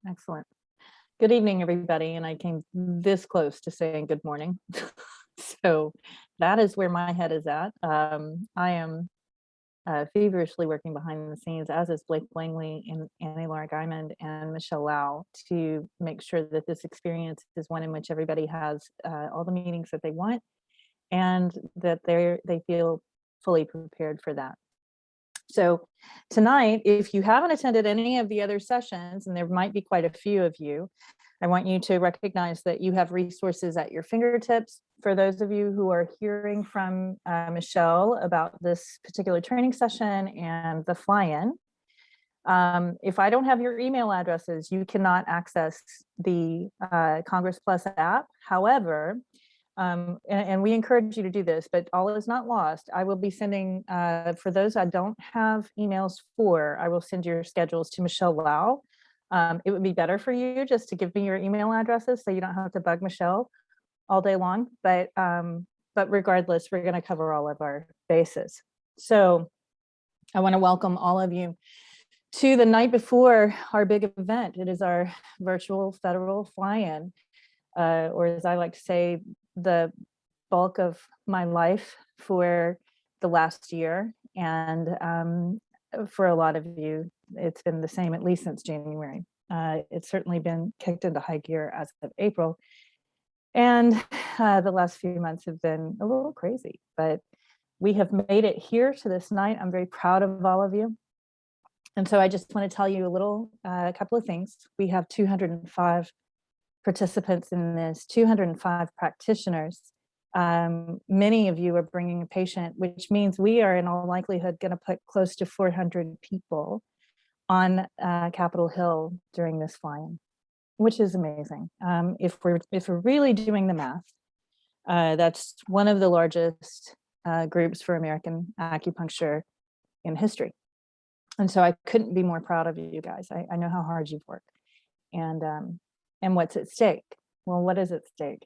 Excellent. Good evening, everybody. And I came this close to saying good morning. So that is where my head is at. I am feverishly working behind the scenes, as is Blake Langley and Annie Laura Guymond and Michelle Lau, to make sure that this experience is one in which everybody has all the meetings that they want and that they feel fully prepared for that. So tonight, if you haven't attended any of the other sessions, and there might be quite a few of you, I want you to recognize that you have resources at your fingertips. For those of you who are hearing from Michelle about this particular training session and the fly-in, if I don't have your email addresses, you cannot access the Congress Plus app. However, and we encourage you to do this, but all is not lost. I will be sending, for those I don't have emails for, I will send your schedules to Michelle Lau. It would be better for you just to give me your email addresses so you don't have to bug Michelle all day long. But regardless, we're going to cover all of our bases. So I want to welcome all of you to the night before our big event. It is our virtual federal fly-in, or as I like to say, the bulk of my life for the last year. And for a lot of you, it's been the same, at least since January. It's certainly been kicked into high gear as of April. And the last few months have been a little crazy, but we have made it here to this night. I'm very proud of all of you. And so I just want to tell you a couple of things. We have 205 participants in this, 205 practitioners. Many of you are bringing a patient, which means we are in all likelihood going to put close to 400 people on Capitol Hill during this fly-in, which is amazing. If we're really doing the math, that's one of the largest groups for American acupuncture in history. And so I couldn't be more proud of you guys. I know how hard you've worked. And what's at stake? Well, what is at stake?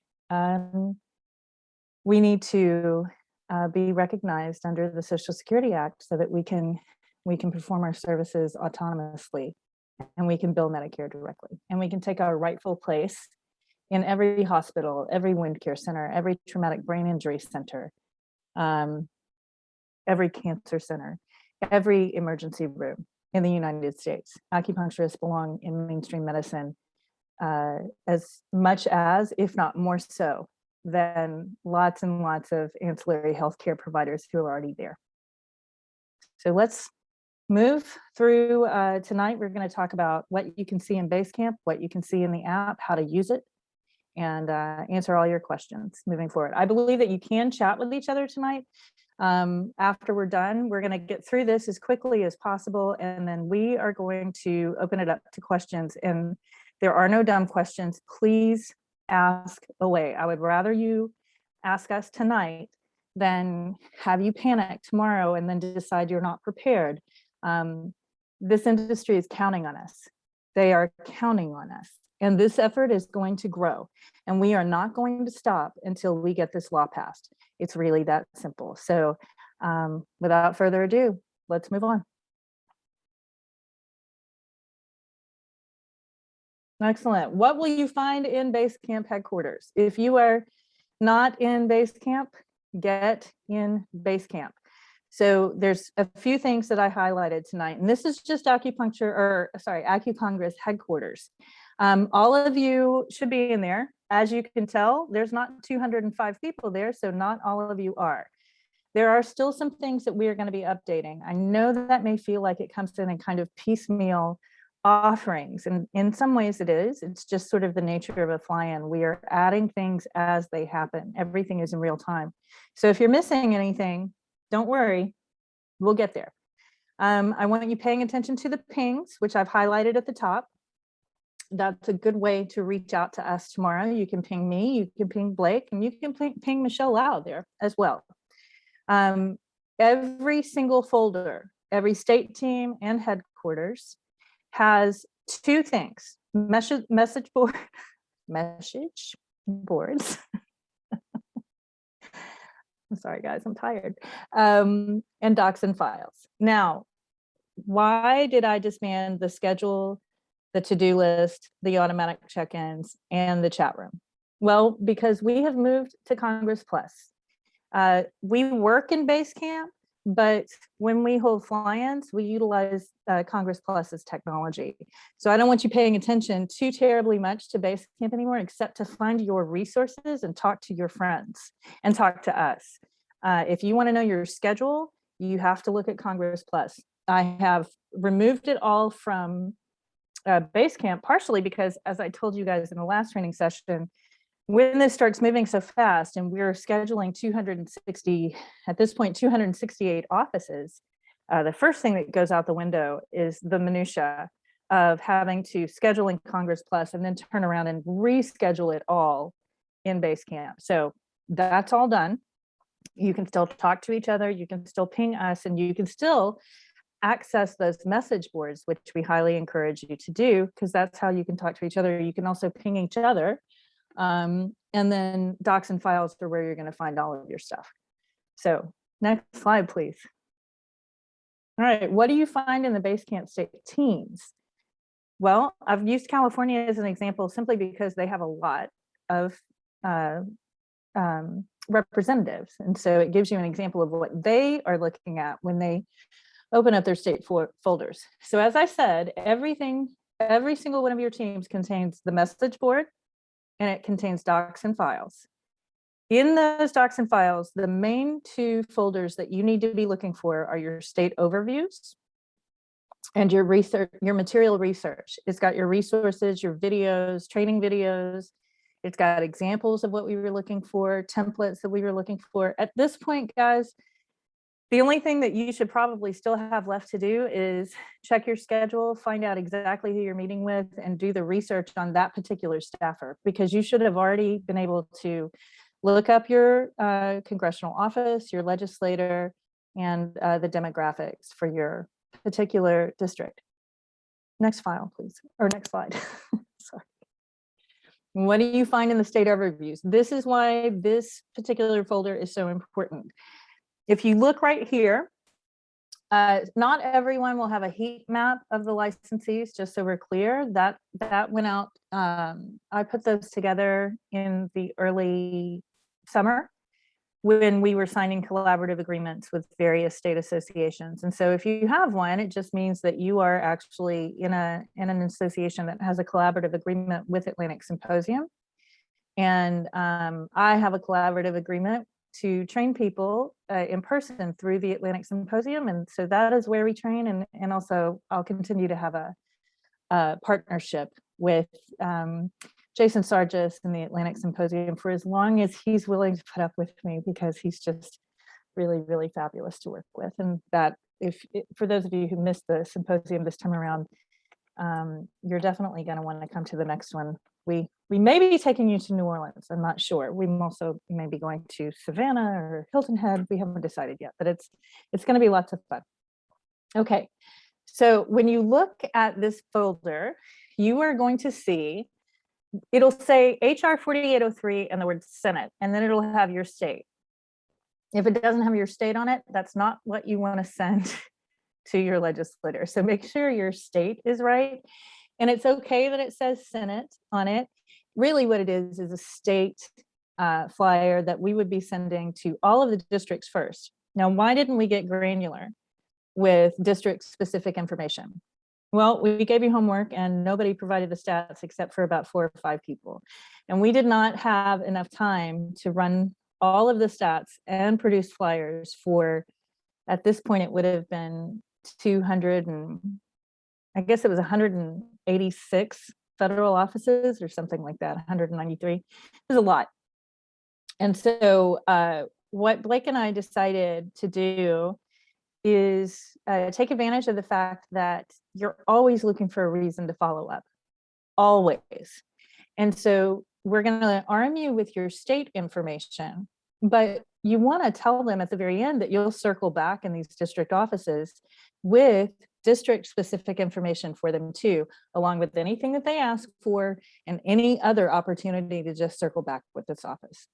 We need to be recognized under the Social Security Act so that we can perform our services autonomously, and we can bill Medicare directly, and we can take our rightful place in every hospital, every wound care center, every traumatic brain injury center, every cancer center, every emergency room in the United States. Acupuncturists belong in mainstream medicine as much as, if not more so, than lots and lots of ancillary healthcare providers who are already there. So let's move through tonight. We're going to talk about what you can see in Basecamp, what you can see in the app, how to use it, and answer all your questions moving forward. I believe that you can chat with each other tonight. After we're done, we're going to get through this as quickly as possible, and then we are going to open it up to questions. And there are no dumb questions. Please ask away. I would rather you ask us tonight than have you panic tomorrow and then decide you're not prepared. This industry is counting on us. They are counting on us. And this effort is going to grow. And we are not going to stop until we get this law passed. It's really that simple. So without further ado, let's move on. Excellent. What will you find in Basecamp headquarters? If you are not in Basecamp, get in Basecamp. So there's a few things that I highlighted tonight, and this is just ACUCONGRESS headquarters. All of you should be in there. As you can tell, there's not 205 people there, so not all of you are. There are still some things that we are going to be updating. I know that may feel like it comes in kind of piecemeal offerings, and in some ways it is. It's just sort of the nature of a fly-in. We are adding things as they happen. Everything is in real time. So if you're missing anything, don't worry, we'll get there. I want you paying attention to the pings, which I've highlighted at the top. That's a good way to reach out to us tomorrow. You can ping me, you can ping Blake, and you can ping Michelle Lau there as well. Every single folder, every state team and headquarters has two things: message boards. I'm sorry, guys, I'm tired. And docs and files. Now, why did I disband the schedule the to-do list, the automatic check-ins, and the chat room? Well, because we have moved to Congress Plus. We work in Basecamp, but when we hold fly-ins, we utilize Congress Plus's technology. So I don't want you paying attention too terribly much to Basecamp anymore, except to find your resources and talk to your friends and talk to us. If you want to know your schedule, you have to look at Congress Plus. I have removed it all from Basecamp, partially because, as I told you guys in the last training session, when this starts moving so fast and we're scheduling 260, at this point, 268 offices, the first thing that goes out the window is the minutia of having to schedule in Congress Plus and then turn around and reschedule it all in Basecamp. So that's all done. You can still talk to each other, you can still ping us, and you can still access those message boards, which we highly encourage you to do, because that's how you can talk to each other. You can also ping each other. And then docs and files are where you're going to find all of your stuff. So next slide, please. All right, what do you find in the Basecamp state teams? Well, I've used California as an example simply because they have a lot of representatives. And so it gives you an example of what they are looking at when they open up their state folders. So as I said, every single one of your teams contains the message board, and it contains docs and files. In those docs and files, the main two folders that you need to be looking for are your state overviews and your research, your material research. It's got your resources, your videos, training videos. It's got examples of what we were looking for, templates that we were looking for. At this point, guys, the only thing that you should probably still have left to do is check your schedule, find out exactly who you're meeting with, and do the research on that particular staffer, because you should have already been able to look up your congressional office, your legislator, and the demographics for your particular district. Next file, please, or next slide. Sorry. What do you find in the state overviews? This is why this particular folder is so important. If you look right here, not everyone will have a heat map of the licensees, just so we're clear. That went out, I put those together in the early summer when we were signing collaborative agreements with various state associations. And so if you have one, it just means that you are actually in an association that has a collaborative agreement with Atlantic Symposium. And I have a collaborative agreement to train people in person through the Atlantic Symposium. And so that is where we train. And also I'll continue to have a partnership with Jason Sargis and the Atlantic Symposium for as long as he's willing to put up with me, because he's just really, really fabulous to work with. And that for those of you who missed the symposium this time around, you're definitely going to want to come to the next one. We may be taking you to New Orleans. I'm not sure. We also may be going to Savannah or Hilton Head. We haven't decided yet, but it's going to be lots of fun. Okay, so when you look at this folder, you are going to see, it'll say HR 4803 and the word Senate, and then it'll have your state. If it doesn't have your state on it, that's not what you want to send to your legislator. So make sure your state is right. And it's okay that it says Senate on it. Really what it is a state flyer that we would be sending to all of the districts first. Now, why didn't we get granular with district specific information? Well, we gave you homework and nobody provided the stats except for about 4 or 5 people. And we did not have enough time to run all of the stats and produce flyers for, at this point, it would have been 200 and I guess it was 186 federal offices or something like that, 193. It was a lot. And so what Blake and I decided to do is take advantage of the fact that you're always looking for a reason to follow up, always. And so we're going to arm you with your state information, but you want to tell them at the very end that you'll circle back in these district offices with district specific information for them too, along with anything that they ask for and any other opportunity to just circle back with this office.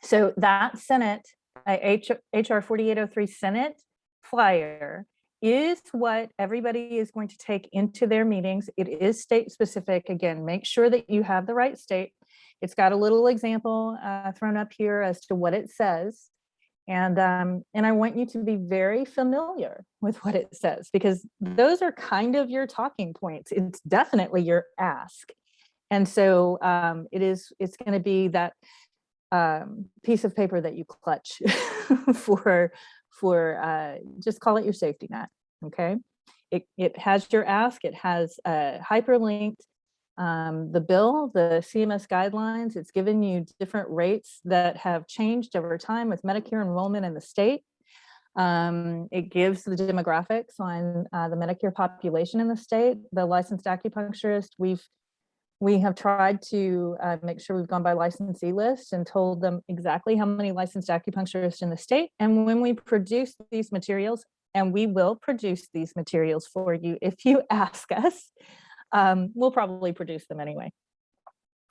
So that Senate, HR 4803 Senate flyer is what everybody is going to take into their meetings. It is state specific. Again, make sure that you have the right state. It's got a little example thrown up here as to what it says. And I want you to be very familiar with what it says, because those are kind of your talking points. It's definitely your ask. And so it's going to be that piece of paper that you clutch for just call it your safety net. Okay. It has your ask. It has hyperlinked the bill, the CMS guidelines. It's given you different rates that have changed over time with Medicare enrollment in the state. It gives the demographics on the Medicare population in the state. The licensed acupuncturist, we have tried to make sure we've gone by licensee list and told them exactly how many licensed acupuncturists in the state. And when we produce these materials, and we will produce these materials for you if you ask us, we'll probably produce them anyway.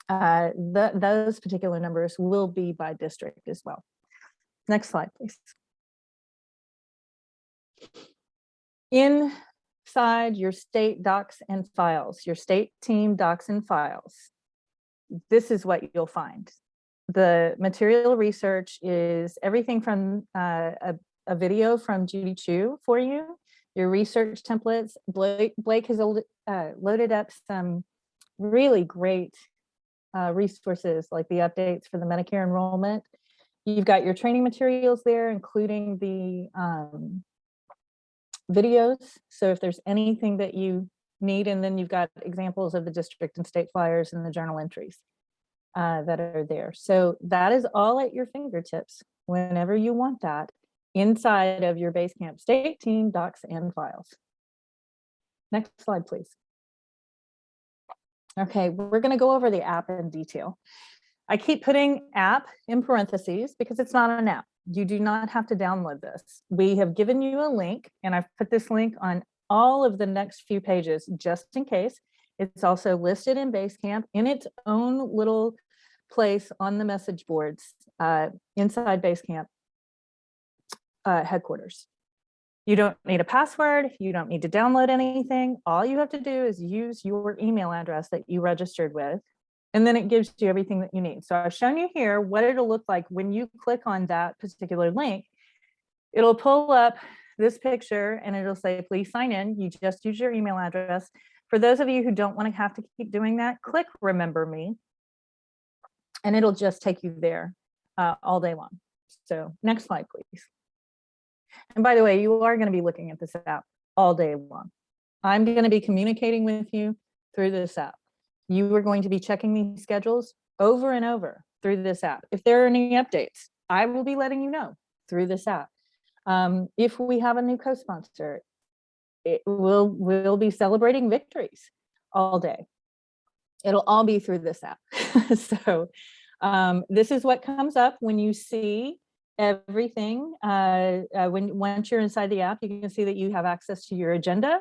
Those particular numbers will be by district as well. Next slide, please. Inside your state docs and files, your state team docs and files, this is what you'll find. The material research is everything from a video from Judy Chu for you, your research templates. Blake has loaded up some really great resources like the updates for the Medicare enrollment. You've got your training materials there, including the videos. So if there's anything that you need, and then you've got examples of the district and state flyers and the journal entries that are there. So that is all at your fingertips whenever you want that inside of your Basecamp state team docs and files. Next slide, please. Okay, we're going to go over the app in detail. I keep putting app in parentheses because it's not an app. You do not have to download this. We have given you a link, and I've put this link on all of the next few pages just in case. It's also listed in Basecamp in its own little place on the message boards inside Basecamp headquarters. You don't need a password. You don't need to download anything. All you have to do is use your email address that you registered with, and then it gives you everything that you need. So I've shown you here what it'll look like when you click on that particular link. It'll pull up this picture and it'll say, please sign in. You just use your email address. For those of you who don't want to have to keep doing that, click remember me, and it'll just take you there all day long. So next slide, please. And by the way, you are going to be looking at this app all day long. I'm going to be communicating with you through this app. You are going to be checking these schedules over and over through this app. If there are any updates, I will be letting you know through this app. If we have a new co-sponsor, we'll be celebrating victories all day. It'll all be through this app. So this is what comes up when you see everything. Once you're inside the app, you can see that you have access to your agenda,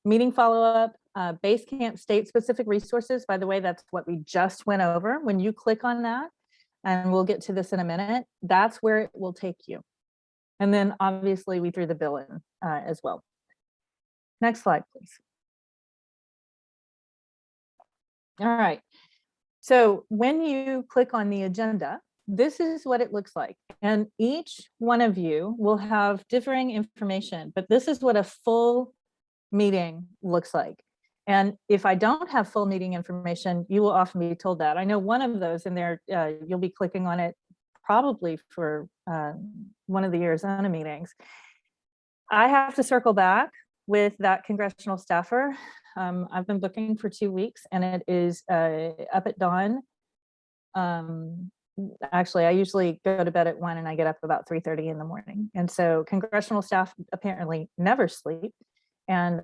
meeting follow-up, Basecamp state-specific resources. By the way, that's what we just went over. When you click on that, and we'll get to this in a minute, that's where it will take you. And then obviously we threw the bill in as well. Next slide, please. All right. So when you click on the agenda, this is what it looks like. And each one of you will have differing information, but this is what a full meeting looks like. And if I don't have full meeting information, you will often be told that. I know one of those in there, you'll be clicking on it probably for one of the Arizona meetings. I have to circle back with that congressional staffer. I've been booking for 2 weeks, and it is up at dawn. Actually, I usually go to bed at 1 and I get up about 3:30 in the morning. And so congressional staff apparently never sleep, and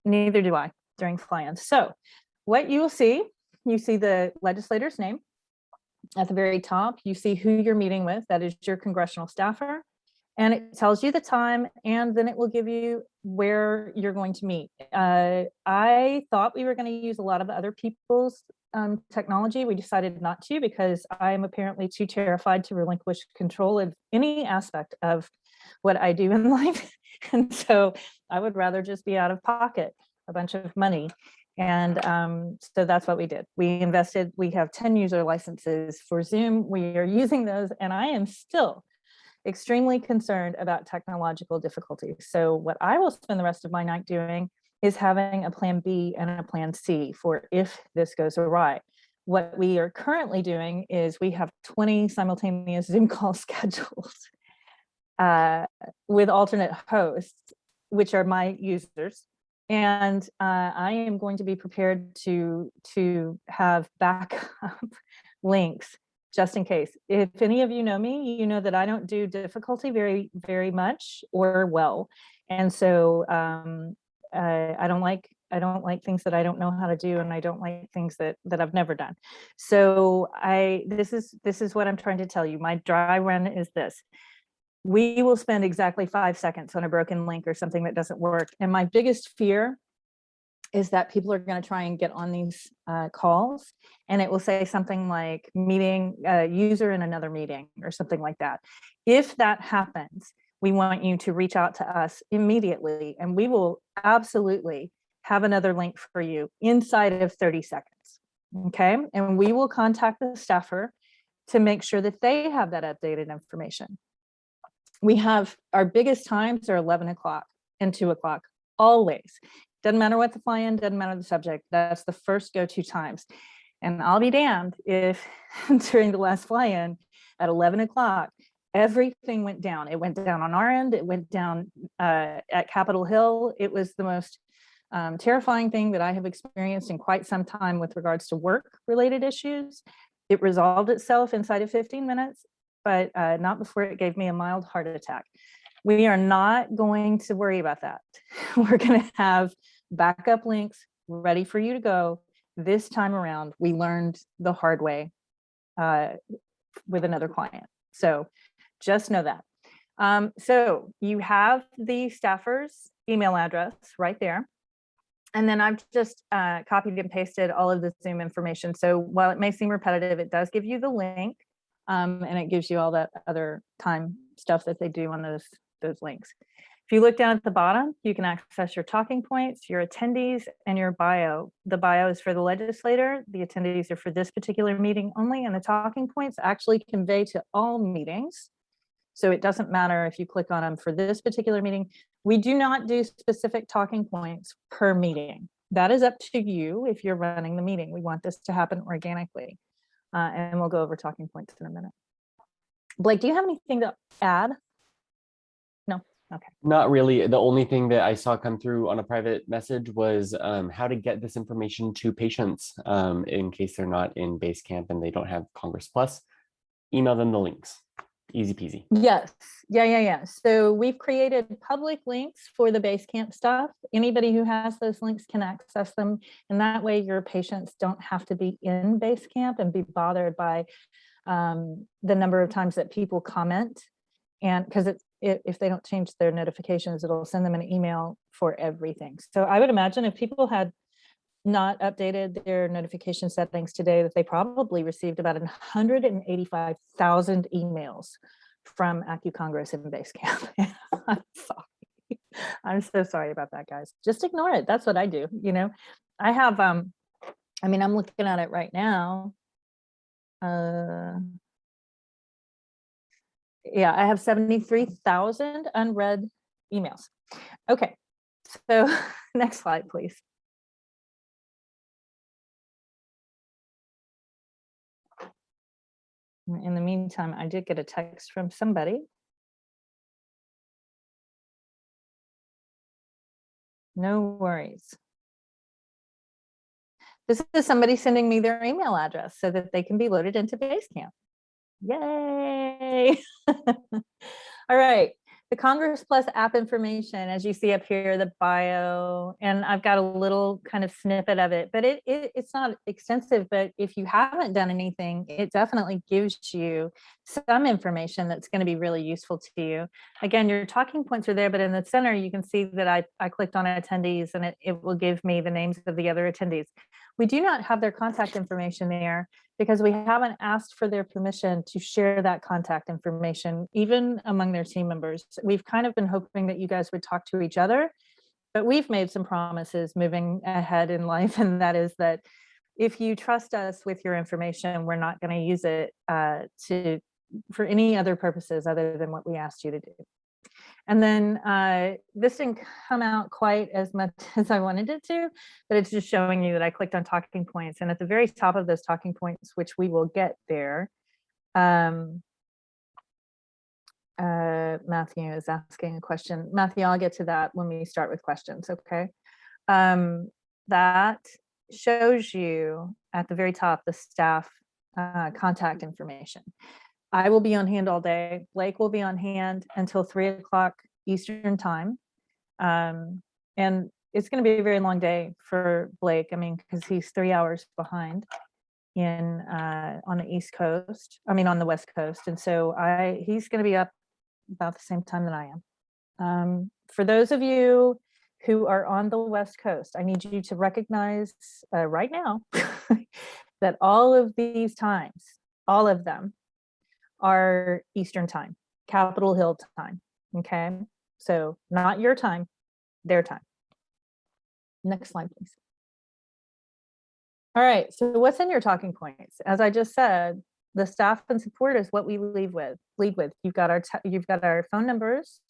neither do I during fly-ins. So what you will see, you see the legislator's name at the very top. You see who you're meeting with. That is your congressional staffer. And it tells you the time, and then it will give you where you're going to meet. I thought we were going to use a lot of other people's technology. We decided not to, because I am apparently too terrified to relinquish control of any aspect of what I do in life. And so I would rather just be out of pocket a bunch of money. And so that's what we did. We invested, we have 10 user licenses for Zoom. We are using those, and I am still extremely concerned about technological difficulties. So what I will spend the rest of my night doing is having a plan B and a plan C for if this goes awry. What we are currently doing is we have 20 simultaneous Zoom calls scheduled with alternate hosts, which are my users. And I am going to be prepared to have backup links just in case. If any of you know me, you know that I don't do difficulty very, very much or well. And so I don't like things that I don't know how to do, and I don't like things that I've never done. So this is what I'm trying to tell you. My dry run is this. We will spend exactly 5 seconds on a broken link or something that doesn't work. And my biggest fear is that people are going to try and get on these calls, and it will say something like meeting user in another meeting or something like that. If that happens, we want you to reach out to us immediately, and we will absolutely have another link for you inside of 30 seconds. Okay. And we will contact the staffer to make sure that they have that updated information. We have our biggest times are 11 o'clock and 2 o'clock, always. Doesn't matter what the fly-in, doesn't matter the subject. That's the first go-to times. And I'll be damned if during the last fly-in at 11 o'clock, everything went down. It went down on our end. It went down at Capitol Hill. It was the most terrifying thing that I have experienced in quite some time with regards to work-related issues. It resolved itself inside of 15 minutes, but not before it gave me a mild heart attack. We are not going to worry about that. We're going to have backup links ready for you to go. This time around, we learned the hard way with another client. So just know that. So you have the staffer's email address right there. And then I've just copied and pasted all of the Zoom information. So while it may seem repetitive, it does give you the link, and it gives you all that other time stuff that they do on those links. If you look down at the bottom, you can access your talking points, your attendees, and your bio. The bio is for the legislator. The attendees are for this particular meeting only, and the talking points actually convey to all meetings. So it doesn't matter if you click on them for this particular meeting. We do not do specific talking points per meeting. That is up to you if you're running the meeting. We want this to happen organically. And we'll go over talking points in a minute. Blake, do you have anything to add? No? Okay. Not really. The only thing that I saw come through on a private message was how to get this information to patients in case they're not in Basecamp and they don't have Congress Plus. Email them the links. Easy peasy. Yes. Yeah. So we've created public links for the Basecamp stuff. Anybody who has those links can access them. And that way your patients don't have to be in Basecamp and be bothered by the number of times that people comment. And because if they don't change their notifications, it'll send them an email for everything. So I would imagine if people had not updated their notification settings today, that they probably received about 185,000 emails from ACUCONGRESS in Basecamp. I'm sorry. I'm so sorry about that, guys. Just ignore it. That's what I do. You know, I have, I mean, I'm looking at it right now. Yeah, I have 73,000 unread emails. Okay, so next slide, please. In the meantime, I did get a text from somebody. No worries. This is somebody sending me their email address so that they can be loaded into Basecamp. Yay! All right, the Congress Plus app information, as you see up here, the bio, and I've got a little kind of snippet of it, but it's not extensive, but if you haven't done anything, it definitely gives you some information that's going to be really useful to you. Again, your talking points are there, but in the center, you can see that I clicked on attendees, and it will give me the names of the other attendees. We do not have their contact information there because we haven't asked for their permission to share that contact information, even among their team members. We've kind of been hoping that you guys would talk to each other, but we've made some promises moving ahead in life, and that is that if you trust us with your information, we're not going to use it for any other purposes other than what we asked you to do. And then this didn't come out quite as much as I wanted it to, but it's just showing you that I clicked on talking points. And at the very top of those talking points, which we will get there, Matthew is asking a question. Matthew, I'll get to that when we start with questions, okay? That shows you at the very top the staff contact information. I will be on hand all day. Blake will be on hand until 3 o'clock Eastern time. And it's going to be a very long day for Blake. I mean, because he's 3 hours behind on the East Coast, on the West Coast. And so he's going to be up about the same time that I am. For those of you who are on the West Coast, I need you to recognize right now that all of these times, all of them, are Eastern time, Capitol Hill time, okay? So not your time, their time. Next slide, please. All right, so what's in your talking points? As I just said, the staff and support is what we lead with. You've got our phone numbers,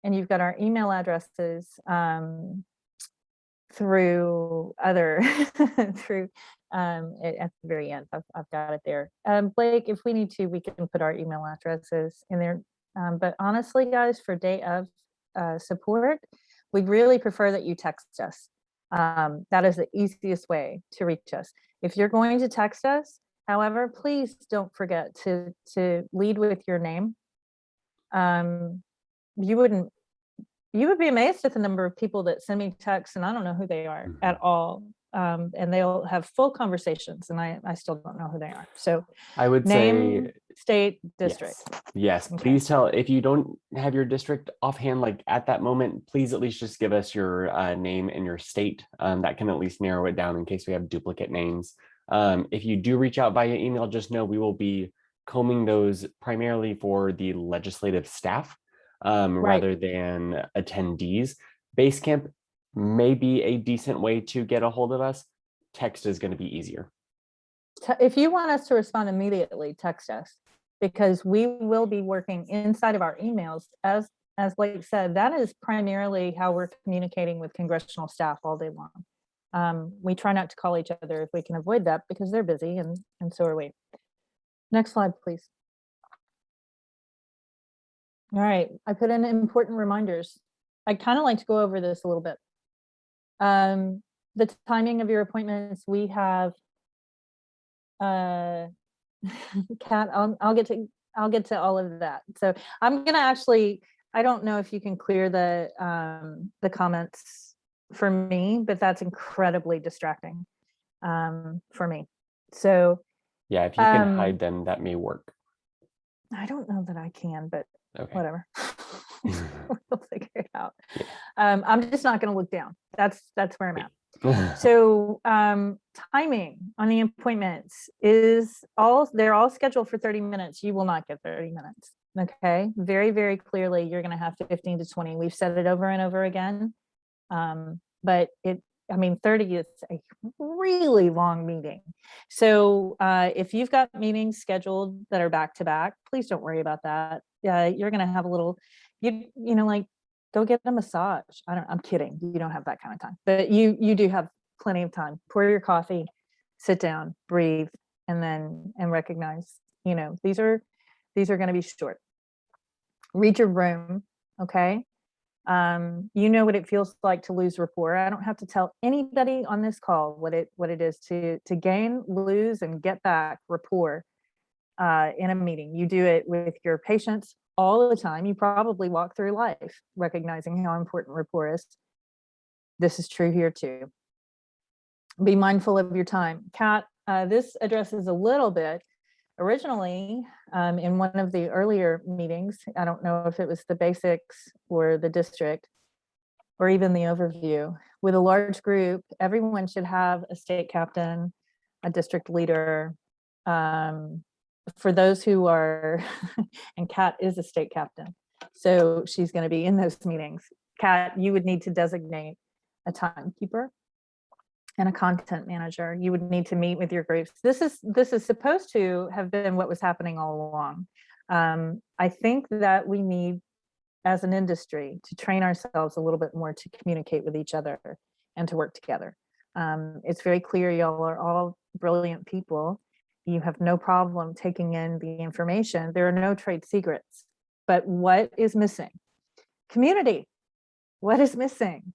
and you've got our email addresses through other through at the very end. I've got it there. Blake, if we need to, we can put our email addresses in there. But honestly, guys, for day of support, we'd really prefer that you text us. That is the easiest way to reach us. If you're going to text us, however, please don't forget to lead with your name. You would be amazed at the number of people that send me texts and I don't know who they are at all. And they'll have full conversations and I still don't know who they are. So I would name, say state, district. Yes. Okay. Please tell, if you don't have your district offhand, like at that moment, please at least just give us your name and your state. That can at least narrow it down in case we have duplicate names. If you do reach out via email, just know we will be combing those primarily for the legislative staff. Rather than attendees. Basecamp may be a decent way to get a hold of us. Text is going to be easier. If you want us to respond immediately, text us, because we will be working inside of our emails. As Blake said, that is primarily how we're communicating with congressional staff all day long. We try not to call each other if we can avoid that because they're busy and so are we. Next slide, please. All right, I put in important reminders. I kind of like to go over this a little bit. The timing of your appointments, we have Kat, I'll get to all of that. So I'm gonna actually, I don't know if you can clear the comments for me, but that's incredibly distracting for me. So yeah, if you can hide them, that may work. I don't know that I can, but okay. Whatever. We'll figure it out. Yeah. I'm just not going to look down. That's where I'm at. So timing on the appointments is they're all scheduled for 30 minutes. You will not get 30 minutes. Okay. Very, very clearly, you're going to have 15 to 20. We've said it over and over again. But 30 is a really long meeting. So if you've got meetings scheduled that are back to back, please don't worry about that. You're going to have a little, like go get a massage. I'm kidding. You don't have that kind of time, but you do have plenty of time. Pour your coffee, sit down, breathe, and recognize, these are going to be short. Read your room. Okay. You know what it feels like to lose rapport. I don't have to tell anybody on this call what it is to gain, lose, and get back rapport in a meeting. You do it with your patients all the time. You probably walk through life recognizing how important rapport is. This is true here too. Be mindful of your time. Kat, this addresses a little bit. Originally, in one of the earlier meetings, I don't know if it was the basics or the district or even the overview, with a large group, everyone should have a state captain, a district leader. For those who are, and Kat is a state captain, so she's going to be in those meetings. Kat, you would need to designate a timekeeper and a content manager. You would need to meet with your groups. This is supposed to have been what was happening all along. I think that we need, as an industry, to train ourselves a little bit more to communicate with each other and to work together. It's very clear y'all are all brilliant people. You have no problem taking in the information. There are no trade secrets. But what is missing? Community. What is missing?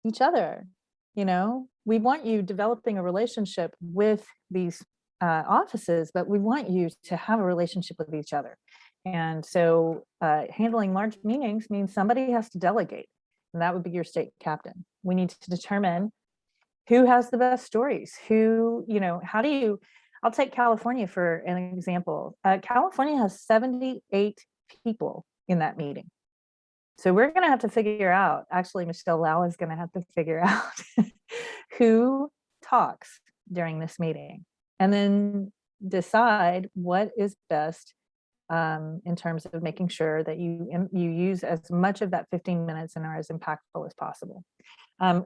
Each other. You know, we want you developing a relationship with these offices, but we want you to have a relationship with each other. And so handling large meetings means somebody has to delegate, and that would be your state captain. We need to determine who has the best stories, who, you know, how do you, I'll take California for an example. California has 78 people in that meeting. So we're going to have to figure out, actually, Michelle Lau is going to have to figure out who talks during this meeting, and then decide what is best in terms of making sure that you use as much of that 15 minutes and are as impactful as possible.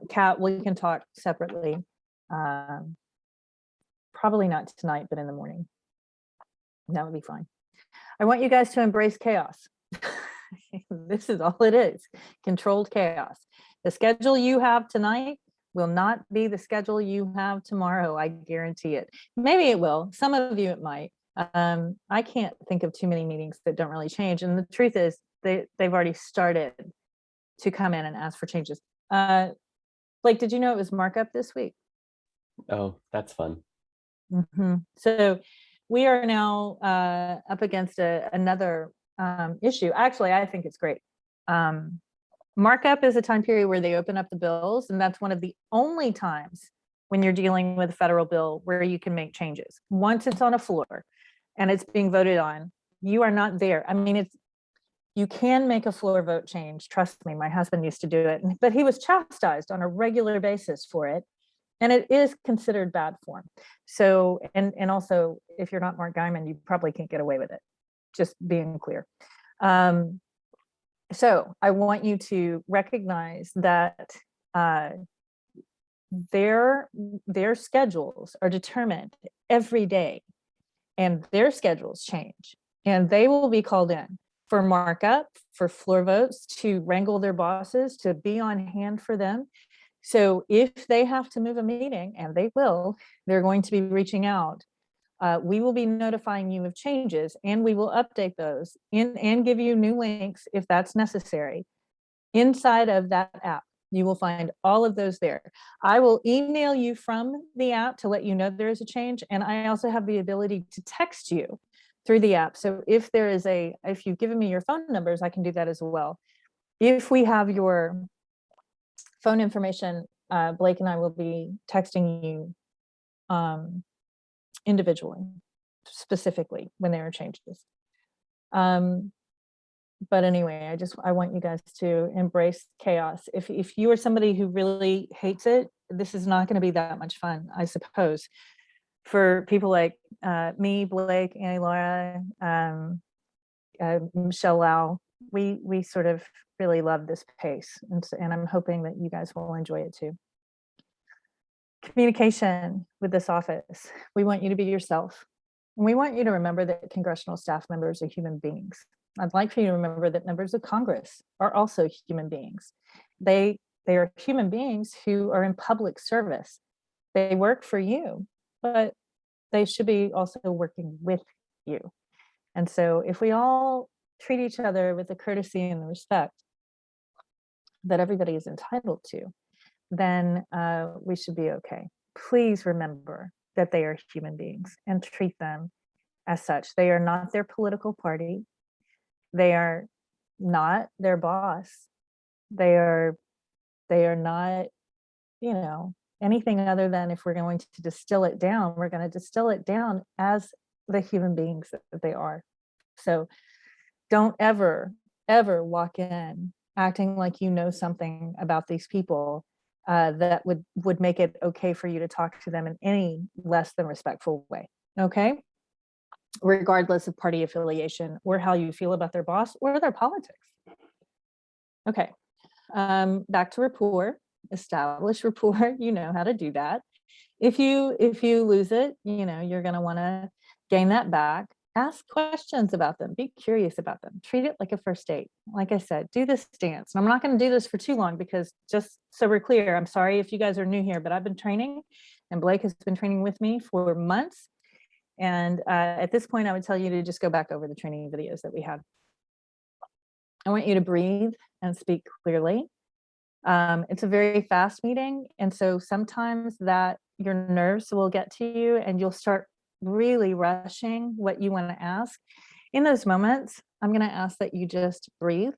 Kat, we can talk separately. Probably not tonight, but in the morning. That would be fine. I want you guys to embrace chaos. This is all it is, controlled chaos. The schedule you have tonight will not be the schedule you have tomorrow. I guarantee it. Maybe it will. Some of you it might. I can't think of too many meetings that don't really change. And the truth is they've already started to come in and ask for changes. Blake, did you know it was markup this week? Oh, that's fun. So we are now up against another issue. Actually, I think it's great. Markup is a time period where they open up the bills, and that's one of the only times when you're dealing with a federal bill where you can make changes. Once it's on a floor and it's being voted on, you are not there. I mean, you can make a floor vote change. Trust me, my husband used to do it, but he was chastised on a regular basis for it. And it is considered bad form. So, and also, if you're not Mark Guyman, you probably can't get away with it. Just being clear. So I want you to recognize that their schedules are determined every day, and their schedules change, and they will be called in for markup, for floor votes, to wrangle their bosses, to be on hand for them. So if they have to move a meeting, and they will, they're going to be reaching out. We will be notifying you of changes, and we will update those and give you new links if that's necessary. Inside of that app, you will find all of those there. I will email you from the app to let you know there is a change, and I also have the ability to text you through the app. So if you've given me your phone numbers, I can do that as well. If we have your phone information, Blake and I will be texting you individually, specifically when there are changes. But anyway, I want you guys to embrace chaos. If you are somebody who really hates it, this is not going to be that much fun, I suppose. For people like me, Blake, Annie Laura, Michelle Lau, we sort of really love this pace, and I'm hoping that you guys will enjoy it too. Communication with this office. We want you to be yourself. And we want you to remember that congressional staff members are human beings. I'd like for you to remember that members of Congress are also human beings. They are human beings who are in public service. They work for you, but they should be also working with you. And so if we all treat each other with the courtesy and the respect that everybody is entitled to, then we should be okay. Please remember that they are human beings and treat them as such. They are not their political party. They are not their boss. They are not, anything other than, if we're going to distill it down, we're going to distill it down as the human beings that they are. So don't ever walk in acting like you know something about these people that would make it okay for you to talk to them in any less than respectful way. Okay, regardless of party affiliation or how you feel about their boss or their politics. Okay, back to rapport. Establish rapport. You know how to do that. If you lose it, you're going to want to gain that back. Ask questions about them. Be curious about them. Treat it like a first date. Like I said, do this dance. And I'm not going to do this for too long because, just so we're clear, I'm sorry if you guys are new here, but I've been training and Blake has been training with me for months. And at this point, I would tell you to just go back over the training videos that we had. I want you to breathe and speak clearly. It's a very fast meeting. And so sometimes that your nerves will get to you and you'll start really rushing what you want to ask. In those moments, I'm going to ask that you just breathe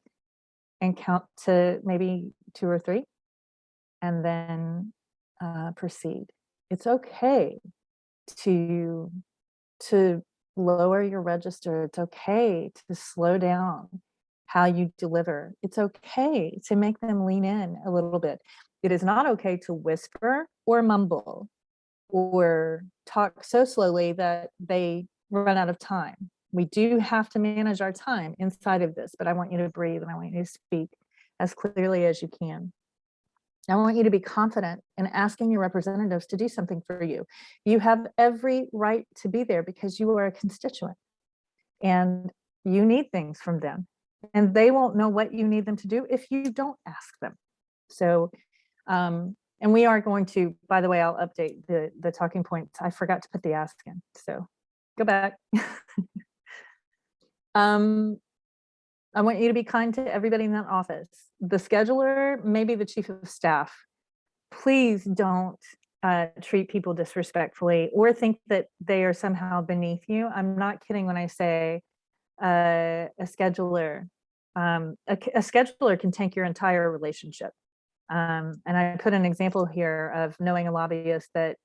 and count to maybe 2 or 3 and then proceed. It's okay to lower your register. It's okay to slow down how you deliver. It's okay to make them lean in a little bit. It is not okay to whisper or mumble or talk so slowly that they run out of time. We do have to manage our time inside of this, but I want you to breathe and I want you to speak as clearly as you can. I want you to be confident in asking your representatives to do something for you. You have every right to be there because you are a constituent and you need things from them. And they won't know what you need them to do if you don't ask them. So, and we are going to, by the way, I'll update the talking points. I forgot to put the ask in, so go back. I want you to be kind to everybody in that office. The scheduler, maybe the chief of staff. Please don't treat people disrespectfully or think that they are somehow beneath you. I'm not kidding when I say a scheduler. A scheduler can tank your entire relationship. And I put an example here of knowing a lobbyist that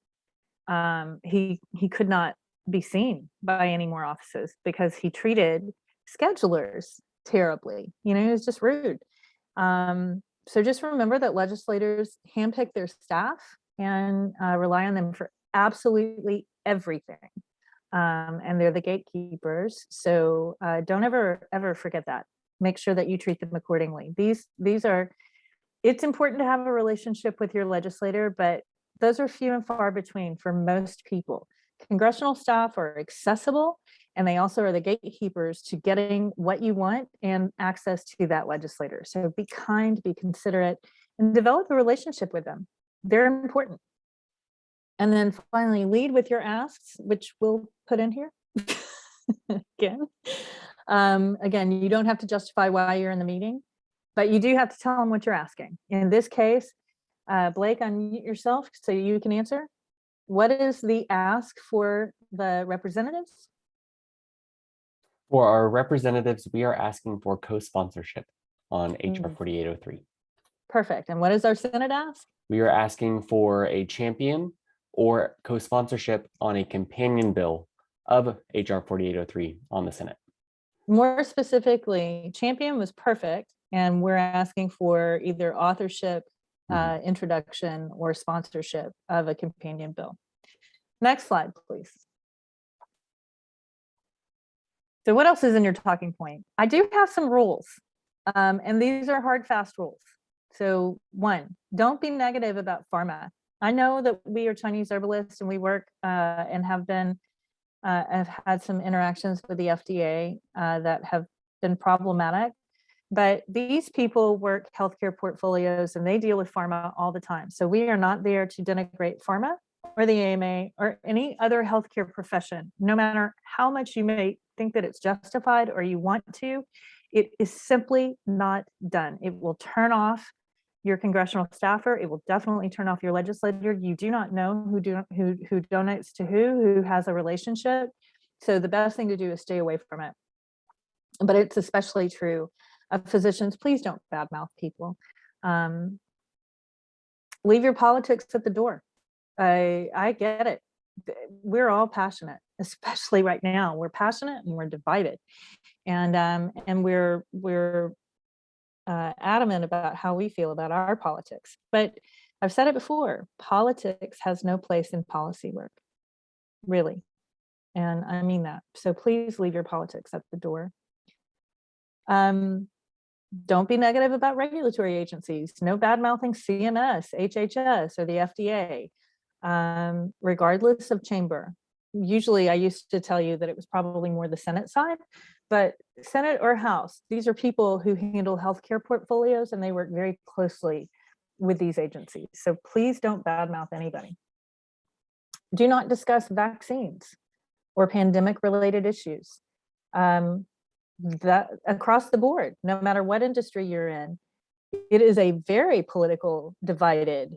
he could not be seen by any more offices because he treated schedulers terribly. He was just rude. So just remember that legislators handpick their staff and rely on them for absolutely everything. And they're the gatekeepers. So don't ever forget that. Make sure that you treat them accordingly. These are, it's important to have a relationship with your legislator, but those are few and far between for most people. Congressional staff are accessible, and they also are the gatekeepers to getting what you want and access to that legislator. So be kind, be considerate, and develop a relationship with them. They're important. And then finally, lead with your asks, which we'll put in here. Again, you don't have to justify why you're in the meeting, but you do have to tell them what you're asking. In this case, Blake, unmute yourself so you can answer. What is the ask for the representatives? For our representatives, we are asking for co-sponsorship on HR 4803. Perfect. And what is our Senate ask? We are asking for a champion or co-sponsorship on a companion bill of HR 4803 on the Senate. More specifically, champion was perfect. And we're asking for either authorship, introduction, or sponsorship of a companion bill. Next slide, please. So what else is in your talking point? I do have some rules, and these are hard, fast rules. So 1, don't be negative about pharma. I know that we are Chinese herbalists and we work and have had some interactions with the FDA that have been problematic. But these people work healthcare portfolios and they deal with pharma all the time. So we are not there to denigrate pharma or the AMA or any other healthcare profession, no matter how much you may think that it's justified or you want to. It is simply not done. It will turn off your congressional staffer. It will definitely turn off your legislator. You do not know who donates to who has a relationship. So the best thing to do is stay away from it. But it's especially true of physicians. Please don't badmouth people. Leave your politics at the door. I get it. We're all passionate, especially right now. We're passionate and we're divided, and we're adamant about how we feel about our politics. But I've said it before, politics has no place in policy work, really. And I mean that. So please leave your politics at the door. Don't be negative about regulatory agencies. No bad mouthing CMS, HHS, or the FDA, regardless of chamber. Usually I used to tell you that it was probably more the Senate side, but Senate or House, these are people who handle healthcare portfolios and they work very closely with these agencies. So please don't badmouth anybody. Do not discuss vaccines or pandemic related issues. That across the board, no matter what industry you're in, it is a very political divided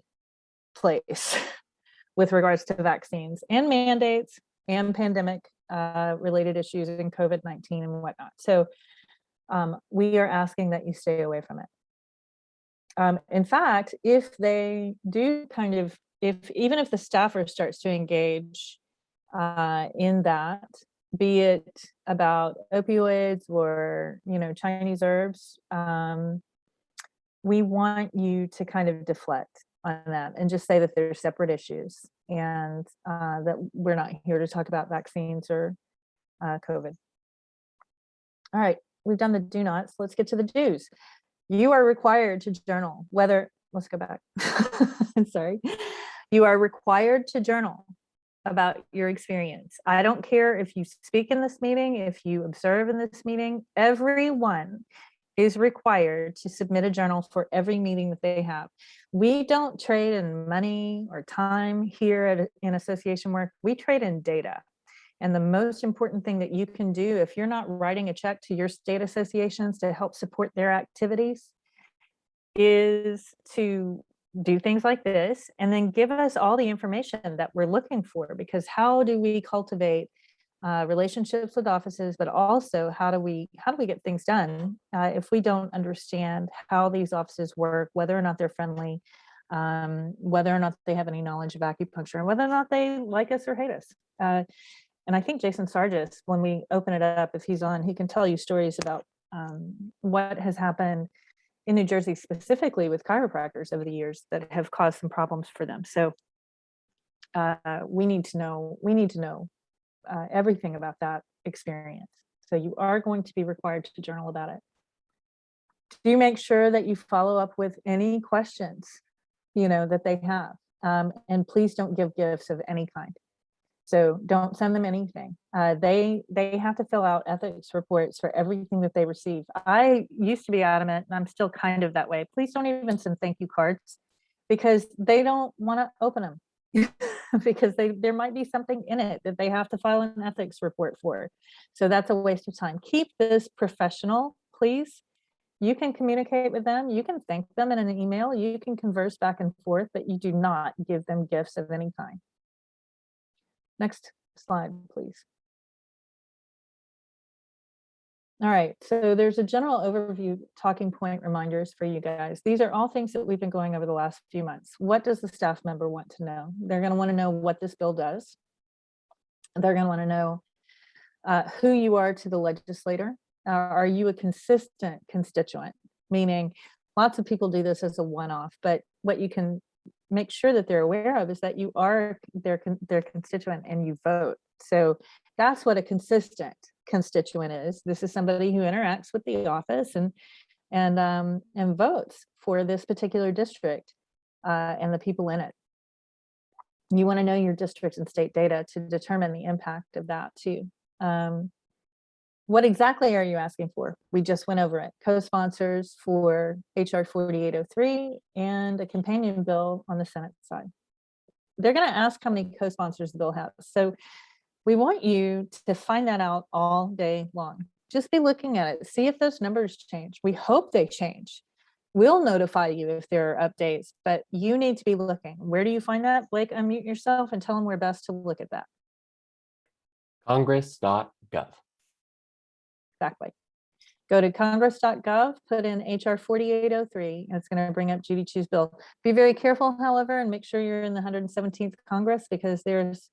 place with regards to vaccines and mandates and pandemic related issues in COVID-19 and whatnot. So we are asking that you stay away from it. In fact, if they do kind of, even if the staffer starts to engage in that, be it about opioids or, Chinese herbs, we want you to kind of deflect on that and just say that they're separate issues and that we're not here to talk about vaccines or COVID. All right, we've done the do nots. Let's get to the do's. You are required to journal, let's go back. I'm sorry. You are required to journal about your experience. I don't care if you speak in this meeting, if you observe in this meeting, everyone is required to submit a journal for every meeting that they have. We don't trade in money or time here in association work. We trade in data. And the most important thing that you can do if you're not writing a check to your state associations to help support their activities is to do things like this and then give us all the information that we're looking for, because how do we cultivate relationships with offices, but also how do we get things done if we don't understand how these offices work, whether or not they're friendly, whether or not they have any knowledge of acupuncture, and whether or not they like us or hate us. And I think Jason Sargis, when we open it up, if he's on, he can tell you stories about what has happened in New Jersey specifically with chiropractors over the years that have caused some problems for them. So we need to know everything about that experience. So you are going to be required to journal about it. Do you make sure that you follow up with any questions, that they have? And please don't give gifts of any kind. So don't send them anything. They have to fill out ethics reports for everything that they receive. I used to be adamant, and I'm still kind of that way. Please don't even send thank you cards because they don't want to open them because there might be something in it that they have to file an ethics report for. So that's a waste of time. Keep this professional, please. You can communicate with them. You can thank them in an email. You can converse back and forth, but you do not give them gifts of any kind. Next slide, please. All right, so there's a general overview talking point reminders for you guys. These are all things that we've been going over the last few months. What does the staff member want to know? They're going to want to know what this bill does. They're going to want to know who you are to the legislator. Are you a consistent constituent? Meaning lots of people do this as a one-off, but what you can make sure that they're aware of is that you are their constituent and you vote. So that's what a consistent constituent is. This is somebody who interacts with the office and votes for this particular district and the people in it. You want to know your district and state data to determine the impact of that too. What exactly are you asking for? We just went over it. Co-sponsors for HR 4803 and a companion bill on the Senate side. They're going to ask how many co-sponsors the bill has. So we want you to find that out all day long. Just be looking at it. See if those numbers change. We hope they change. We'll notify you if there are updates, but you need to be looking. Where do you find that? Blake, unmute yourself and tell them where best to look at that. Congress.gov. Exactly. Go to congress.gov, put in HR 4803, and it's going to bring up Judy Chu's bill. Be very careful, however, and make sure you're in the 117th Congress because there's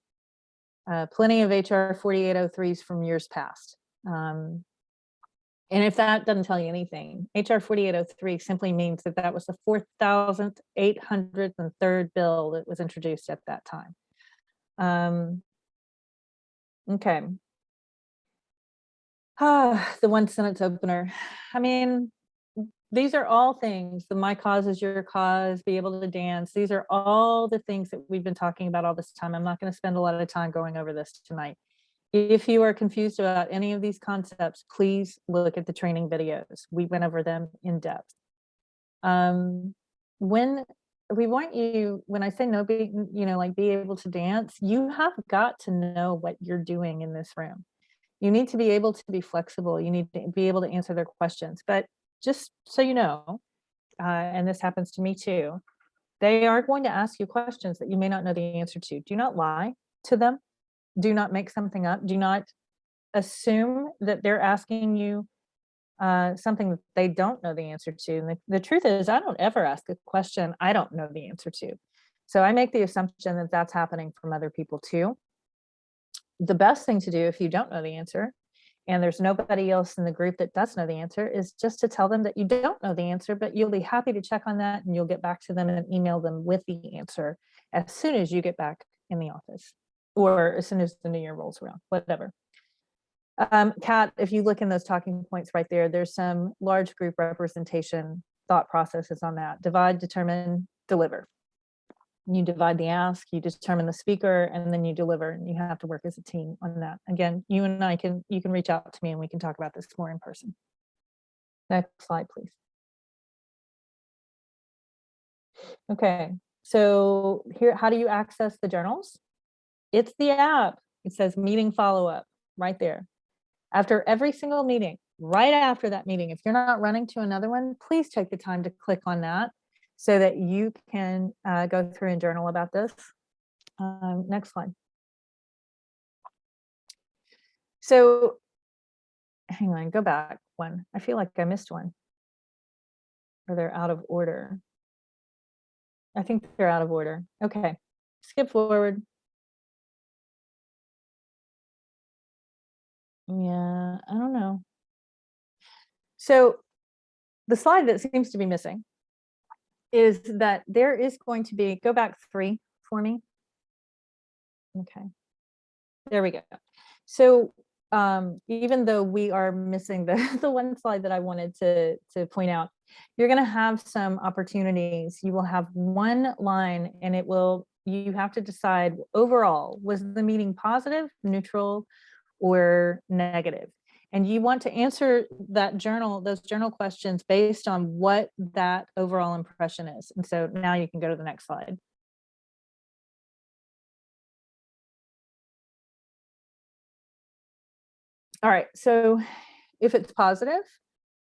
plenty of HR 4803s from years past. And if that doesn't tell you anything, HR 4803 simply means that that was the 4,803rd bill that was introduced at that time. Okay. The one sentence opener. I mean, these are all things, the my cause is your cause, be able to dance. These are all the things that we've been talking about all this time. I'm not going to spend a lot of time going over this tonight. If you are confused about any of these concepts, please look at the training videos. We went over them in depth. When we want you, when I say no, be, like be able to dance, you have got to know what you're doing in this room. You need to be able to be flexible. You need to be able to answer their questions. But just so you know, and this happens to me too, they are going to ask you questions that you may not know the answer to. Do not lie to them. Do not make something up. Do not assume that they're asking you something that they don't know the answer to. And the truth is, I don't ever ask a question I don't know the answer to. So I make the assumption that that's happening from other people too. The best thing to do if you don't know the answer, and there's nobody else in the group that does know the answer, is just to tell them that you don't know the answer, but you'll be happy to check on that and you'll get back to them and email them with the answer as soon as you get back in the office, or as soon as the new year rolls around, whatever. Kat, if you look in those talking points right there, there's some large group representation thought processes on that. Divide, determine, deliver. You divide the ask, you determine the speaker, and then you deliver, and you have to work as a team on that. Again, you and I you can reach out to me and we can talk about this more in person. Next slide, please. Okay, so here, how do you access the journals? It's the app. It says meeting follow-up right there. After every single meeting, right after that meeting, if you're not running to another one, please take the time to click on that so that you can go through and journal about this. Next slide. So hang on, go back one. I feel like I missed one. Or they're out of order. I think they're out of order. Okay, skip forward. Yeah, I don't know. So the slide that seems to be missing is that there is going to be, go back 3 for me. Okay, there we go. So even though we are missing the one slide that I wanted to point out, you're going to have some opportunities. You will have one line and you have to decide overall, was the meeting positive, neutral, or negative? And you want to answer those journal questions based on what that overall impression is. And so now you can go to the next slide. All right, so if it's positive,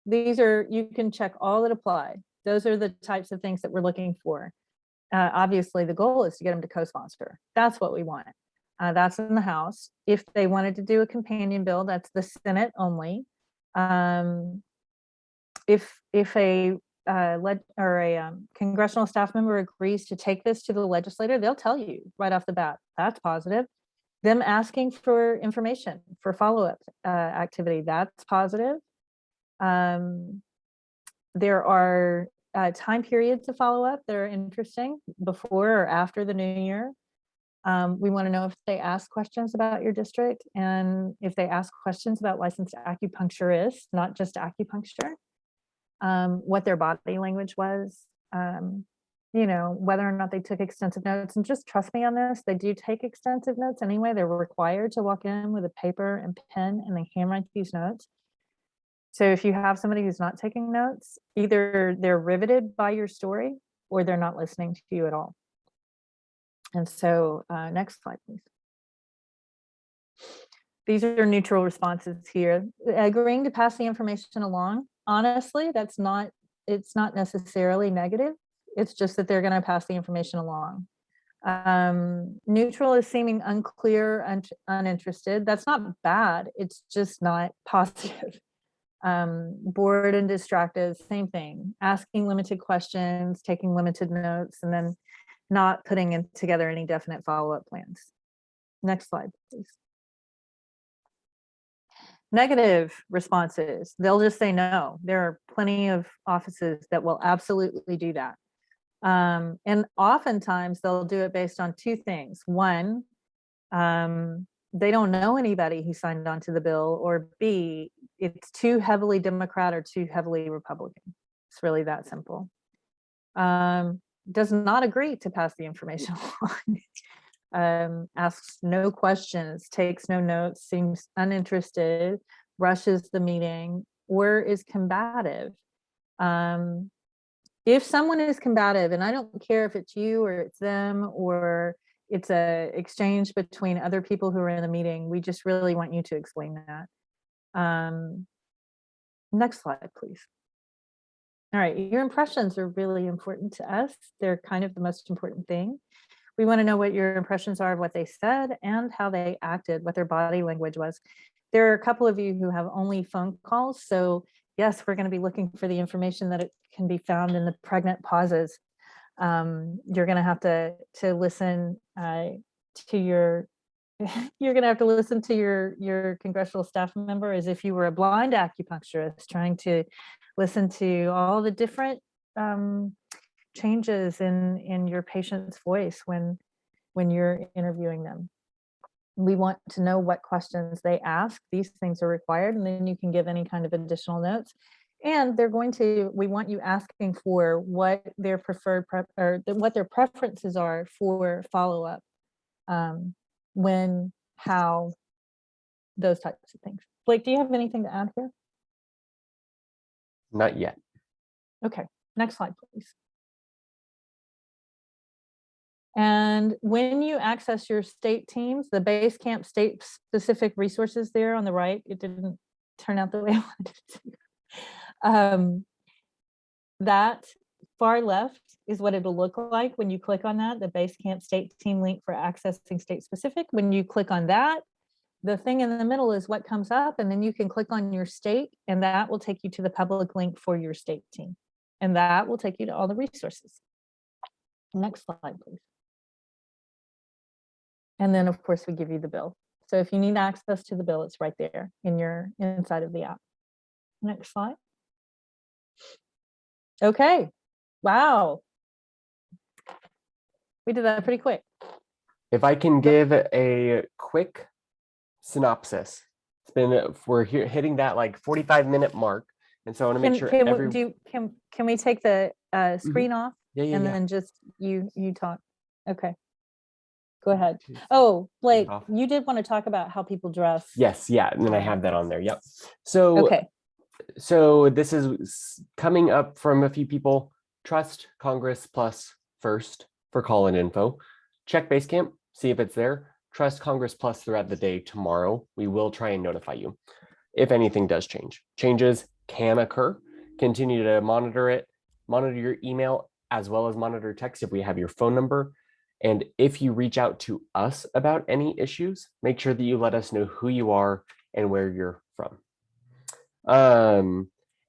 you can check all that apply. Those are the types of things that we're looking for. Obviously, the goal is to get them to co-sponsor. That's what we want. That's in the House. If they wanted to do a companion bill, that's the Senate only. If a congressional staff member agrees to take this to the legislator, they'll tell you right off the bat. That's positive. Them asking for information for follow-up activity, that's positive. There are time periods to follow up that are interesting before or after the new year. We want to know if they ask questions about your district and if they ask questions about licensed acupuncturists, not just acupuncture, what their body language was, whether or not they took extensive notes. And just trust me on this, they do take extensive notes anyway. They're required to walk in with a paper and pen and they handwrite these notes. So if you have somebody who's not taking notes, either they're riveted by your story or they're not listening to you at all. And so next slide, please. These are neutral responses here. Agreeing to pass the information along. Honestly, it's not necessarily negative. It's just that they're going to pass the information along. Neutral is seeming unclear and uninterested. That's not bad. It's just not positive. Bored and distracted, same thing. Asking limited questions, taking limited notes, and then not putting together any definite follow-up plans. Next slide, please. Negative responses, they'll just say no. There are plenty of offices that will absolutely do that. And oftentimes they'll do it based on two things. One, they don't know anybody who signed on to the bill, or B, it's too heavily Democrat or too heavily Republican. It's really that simple. Does not agree to pass the information along. Asks no questions, takes no notes, seems uninterested, rushes the meeting, or is combative. If someone is combative, and I don't care if it's you or it's them or it's a exchange between other people who are in the meeting, we just really want you to explain that. Next slide, please. All right, your impressions are really important to us. They're kind of the most important thing. We want to know what your impressions are of what they said and how they acted, what their body language was. There are a couple of you who have only phone calls, so yes, we're going to be looking for the information that it can be found in the pregnant pauses. You're going to have to listen to your you're going to have to listen to your congressional staff member as if you were a blind acupuncturist, trying to listen to all the different changes in your patient's voice when you're interviewing them. We want to know what questions they ask. These things are required, and then you can give any kind of additional notes. And we want you asking for what their preferred what their preferences are for follow-up, when, how, those types of things. Blake, do you have anything to add here? Not yet. Okay, next slide, please. And when you access your state teams, the Basecamp state specific resources there on the right, it didn't turn out the way I wanted it to. That far left is what it'll look like when you click on that, the Basecamp state team link for accessing state specific. When you click on that, the thing in the middle is what comes up, and then you can click on your state, and that will take you to the public link for your state team. And that will take you to all the resources. Next slide, please. And then of course we give you the bill. So if you need access to the bill, it's right there inside of the app. Next slide. Okay, wow. We did that pretty quick. If I can give a quick synopsis, we're here hitting that like 45-minute mark, and so I want to make sure can we take the screen off? Yeah. Then just you talk. Okay, go ahead. Oh, Blake, you did want to talk about how people dress. Yes, yeah, and then I have that on there. Yep. So okay. So this is coming up from a few people. Trust Congress Plus first for call-in info. Check Basecamp, see if it's there. Trust Congress Plus throughout the day tomorrow. We will try and notify you if anything does change. Changes can occur. Continue to monitor it. Monitor your email as well as monitor text if we have your phone number. And if you reach out to us about any issues, make sure that you let us know who you are and where you're from.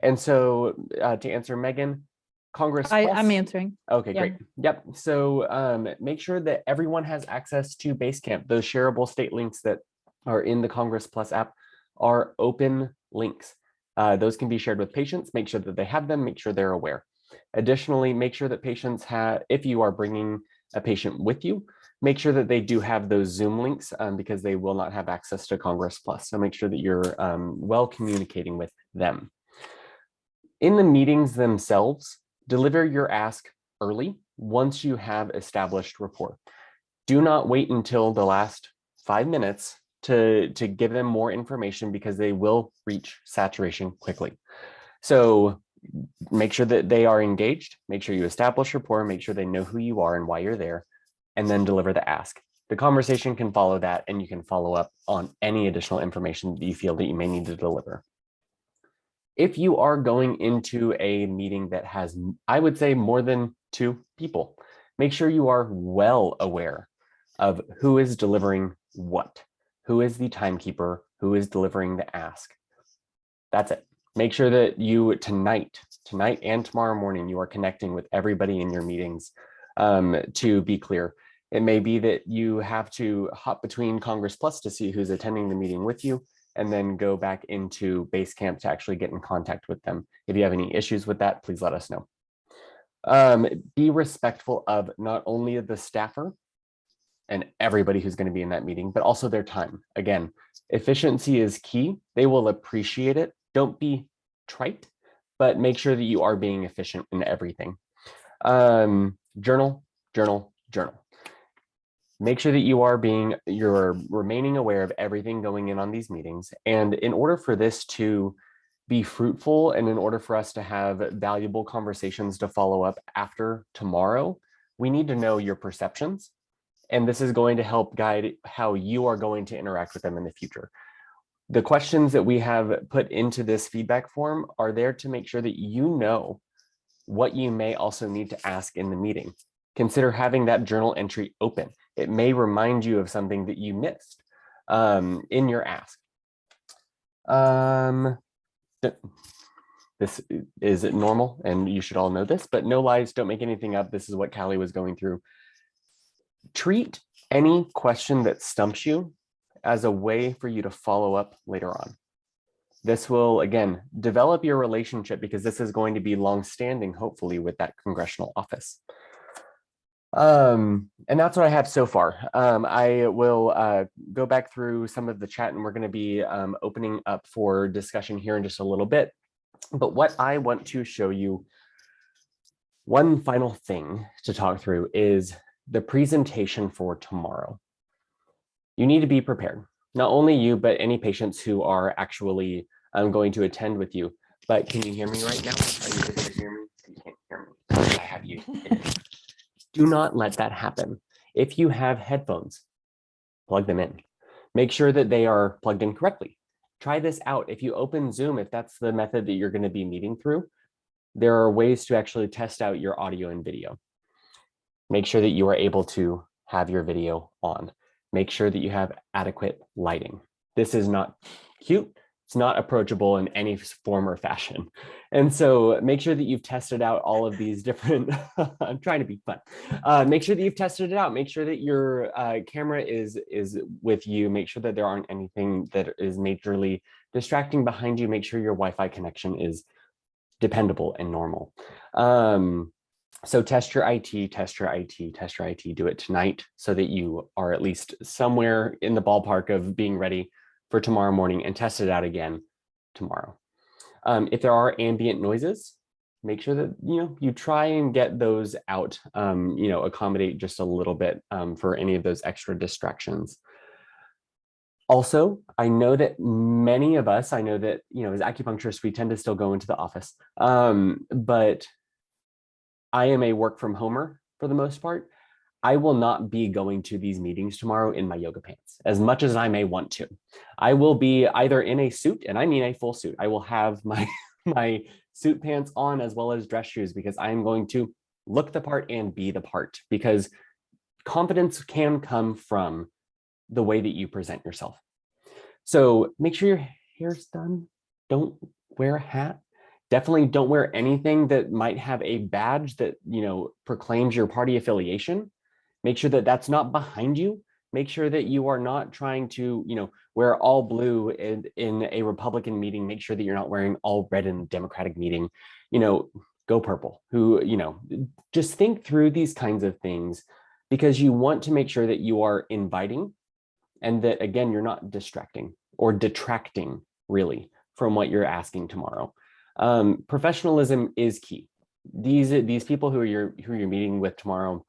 And so to answer Megan, Congress I'm answering. Okay, great. Yep. So make sure that everyone has access to Basecamp. Those shareable state links that are in the Congress Plus app are open links. Those can be shared with patients. Make sure that they have them, make sure they're aware. Additionally, make sure that patients have, if you are bringing a patient with you, make sure that they do have those Zoom links because they will not have access to Congress Plus. So make sure that you're well communicating with them. In the meetings themselves, deliver your ask early once you have established rapport. Do not wait until the last 5 minutes to give them more information because they will reach saturation quickly. So make sure that they are engaged, make sure you establish rapport, make sure they know who you are and why you're there, and then deliver the ask. The conversation can follow that, and you can follow up on any additional information that you feel that you may need to deliver. If you are going into a meeting that has, I would say, more than 2 people, make sure you are well aware of who is delivering what, who is the timekeeper, who is delivering the ask. That's it. Make sure that you tonight and tomorrow morning, you are connecting with everybody in your meetings to be clear. It may be that you have to hop between Congress Plus to see who's attending the meeting with you. and then go back into Basecamp to actually get in contact with them. If you have any issues with that, please let us know. Be respectful of not only the staffer and everybody who's going to be in that meeting, but also their time. Again, efficiency is key. They will appreciate it. Don't be trite, but make sure that you are being efficient in everything. Journal, journal, journal. Make sure that you're remaining aware of everything going in on these meetings. And in order for this to be fruitful, and in order for us to have valuable conversations to follow up after tomorrow, we need to know your perceptions. And this is going to help guide how you are going to interact with them in the future. The questions that we have put into this feedback form are there to make sure that you know what you may also need to ask in the meeting. Consider having that journal entry open. It may remind you of something that you missed in your ask. This is normal, and you should all know this, but no lies, don't make anything up. This is what Callie was going through. Treat any question that stumps you as a way for you to follow up later on. This will, again, develop your relationship, because this is going to be long-standing, hopefully, with that congressional office. And that's what I have so far. I will go back through some of the chat, and we're going to be opening up for discussion here in just a little bit. But what I want to show you, one final thing to talk through, is the presentation for tomorrow. You need to be prepared. Not only you, but any patients who are actually going to attend with you. But can you hear me right now? Are you able to hear me? You can't hear me. I have you. Do not let that happen. If you have headphones, plug them in. Make sure that they are plugged in correctly. Try this out. If you open Zoom, if that's the method that you're going to be meeting through, there are ways to actually test out your audio and video. Make sure that you are able to have your video on. Make sure that you have adequate lighting. This is not cute. It's not approachable in any form or fashion. And so make sure that you've tested out all of these different, I'm trying to be fun. Make sure that you've tested it out. Make sure that your camera is with you. Make sure that there aren't anything that is majorly distracting behind you. Make sure your Wi-Fi connection is dependable and normal. So test your IT, test your IT, test your IT. Do it tonight so that you are at least somewhere in the ballpark of being ready for tomorrow morning, and test it out again tomorrow. If there are ambient noises, make sure that you try and get those out. Accommodate just a little bit for any of those extra distractions. Also, I know that many of us, as acupuncturists, we tend to still go into the office, but I am a work from homer for the most part. I will not be going to these meetings tomorrow in my yoga pants, as much as I may want to. I will be either in a suit, and I mean a full suit. I will have my suit pants on as well as dress shoes, because I am going to look the part and be the part, because confidence can come from the way that you present yourself. So make sure your hair's done. Don't wear a hat. Definitely don't wear anything that might have a badge that proclaims your party affiliation. Make sure that that's not behind you. Make sure that you are not trying to, wear all blue in a Republican meeting. Make sure that you're not wearing all red in a Democratic meeting. Go purple. Just think through these kinds of things, because you want to make sure that you are inviting, and that, again, you're not distracting or detracting really from what you're asking tomorrow. Professionalism is key. These people who you're meeting with tomorrow,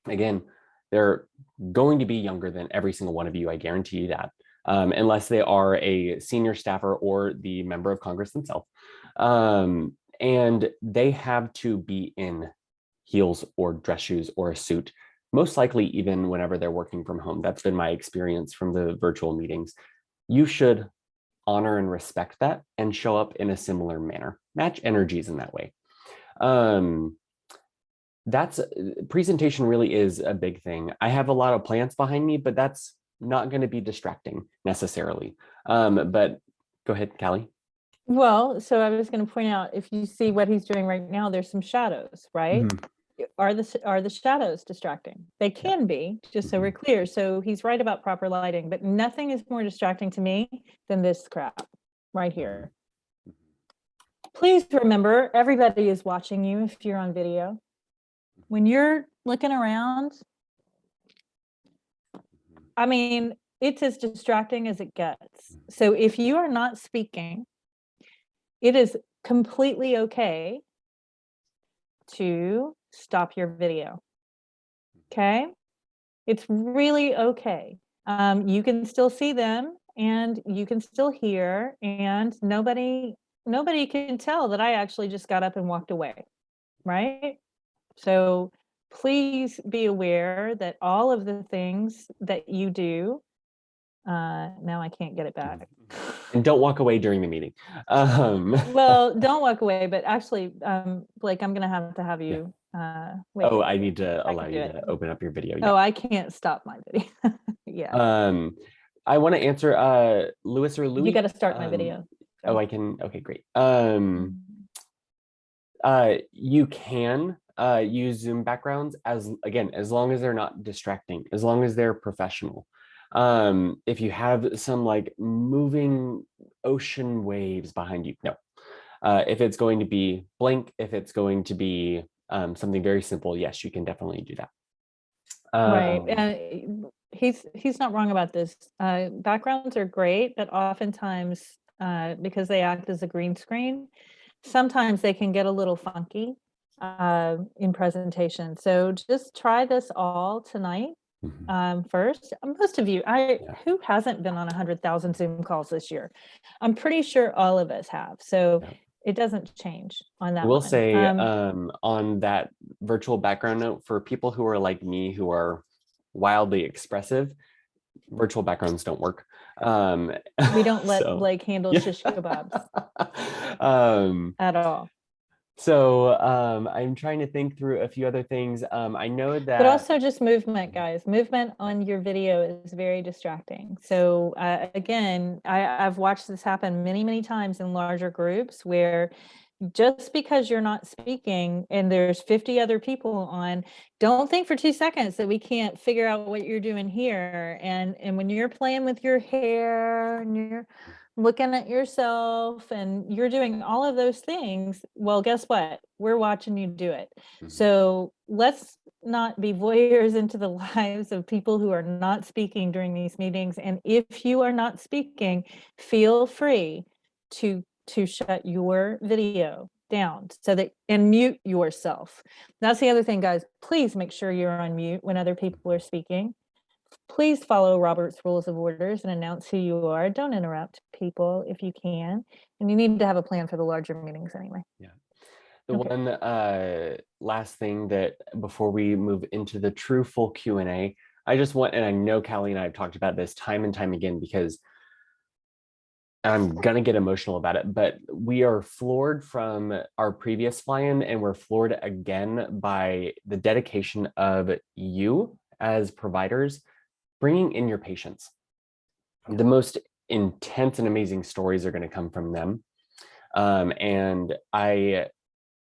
again, they're going to be younger than every single one of you. I guarantee you that, unless they are a senior staffer or the member of Congress themselves. And they have to be in heels or dress shoes or a suit, most likely even whenever they're working from home. That's been my experience from the virtual meetings. You should honor and respect that and show up in a similar manner. Match energies in that way. Presentation really is a big thing. I have a lot of plants behind me, but that's not going to be distracting necessarily. But go ahead, Callie. Well, so I was going to point out, if you see what he's doing right now, there's some shadows, right? are the shadows distracting? They can be, just so we're clear. So he's right about proper lighting, but nothing is more distracting to me than this crap right here. Please remember, everybody is watching you if you're on video. When you're looking around, I mean, it's as distracting as it gets. So if you are not speaking, it is completely okay to stop your video. Okay? It's really okay. You can still see them and you can still hear, and nobody can tell that I actually just got up and walked away, right? So please be aware that all of the things that you do, now I can't get it back. And don't walk away during the meeting. Well, don't walk away, but actually, Blake, I'm gonna have you, wait. Oh, I need to I allow can you do it. to open up your video. Oh, I can't stop my video. Yeah, I want to answer Louis or Louis. you gotta start my video. Oh, I can. Okay, great. You can use Zoom backgrounds as long as they're not distracting, as long as they're professional. If you have some like moving ocean waves behind you, no. If it's going to be blank, if it's going to be something very simple, yes, you can definitely do that. Right, and he's not wrong about this. Backgrounds are great, but oftentimes, because they act as a green screen, sometimes they can get a little funky in presentation. So just try this all tonight. First, most of you, who hasn't been on 100,000 Zoom calls this year? I'm pretty sure all of us have. So it doesn't change on that. I will say on that virtual background note, for people who are like me, who are wildly expressive, virtual backgrounds don't work. We don't let Blake handle shish kebabs at all. So I'm trying to think through a few other things. I know that, but also just movement, guys. Movement on your video is very distracting. So again, I've watched this happen many, many times in larger groups where just because you're not speaking and there's 50 other people on, don't think for 2 seconds that we can't figure out what you're doing here. And when you're playing with your hair and you're looking at yourself and you're doing all of those things, well, guess what? We're watching you do it. So let's not be voyeurs into the lives of people who are not speaking during these meetings. And if you are not speaking, feel free to shut your video down and mute yourself. That's the other thing, guys. Please make sure you're on mute when other people are speaking. Please follow Robert's Rules of Orders and announce who you are. Don't interrupt people if you can. And you need to have a plan for the larger meetings anyway. Yeah. The one last thing that before we move into the true full Q&A, I just want, and I know Callie and I have talked about this time and time again because I'm gonna get emotional about it, but we are floored from our previous fly-in, and we're floored again by the dedication of you as providers, bringing in your patients. The most intense and amazing stories are gonna come from them. And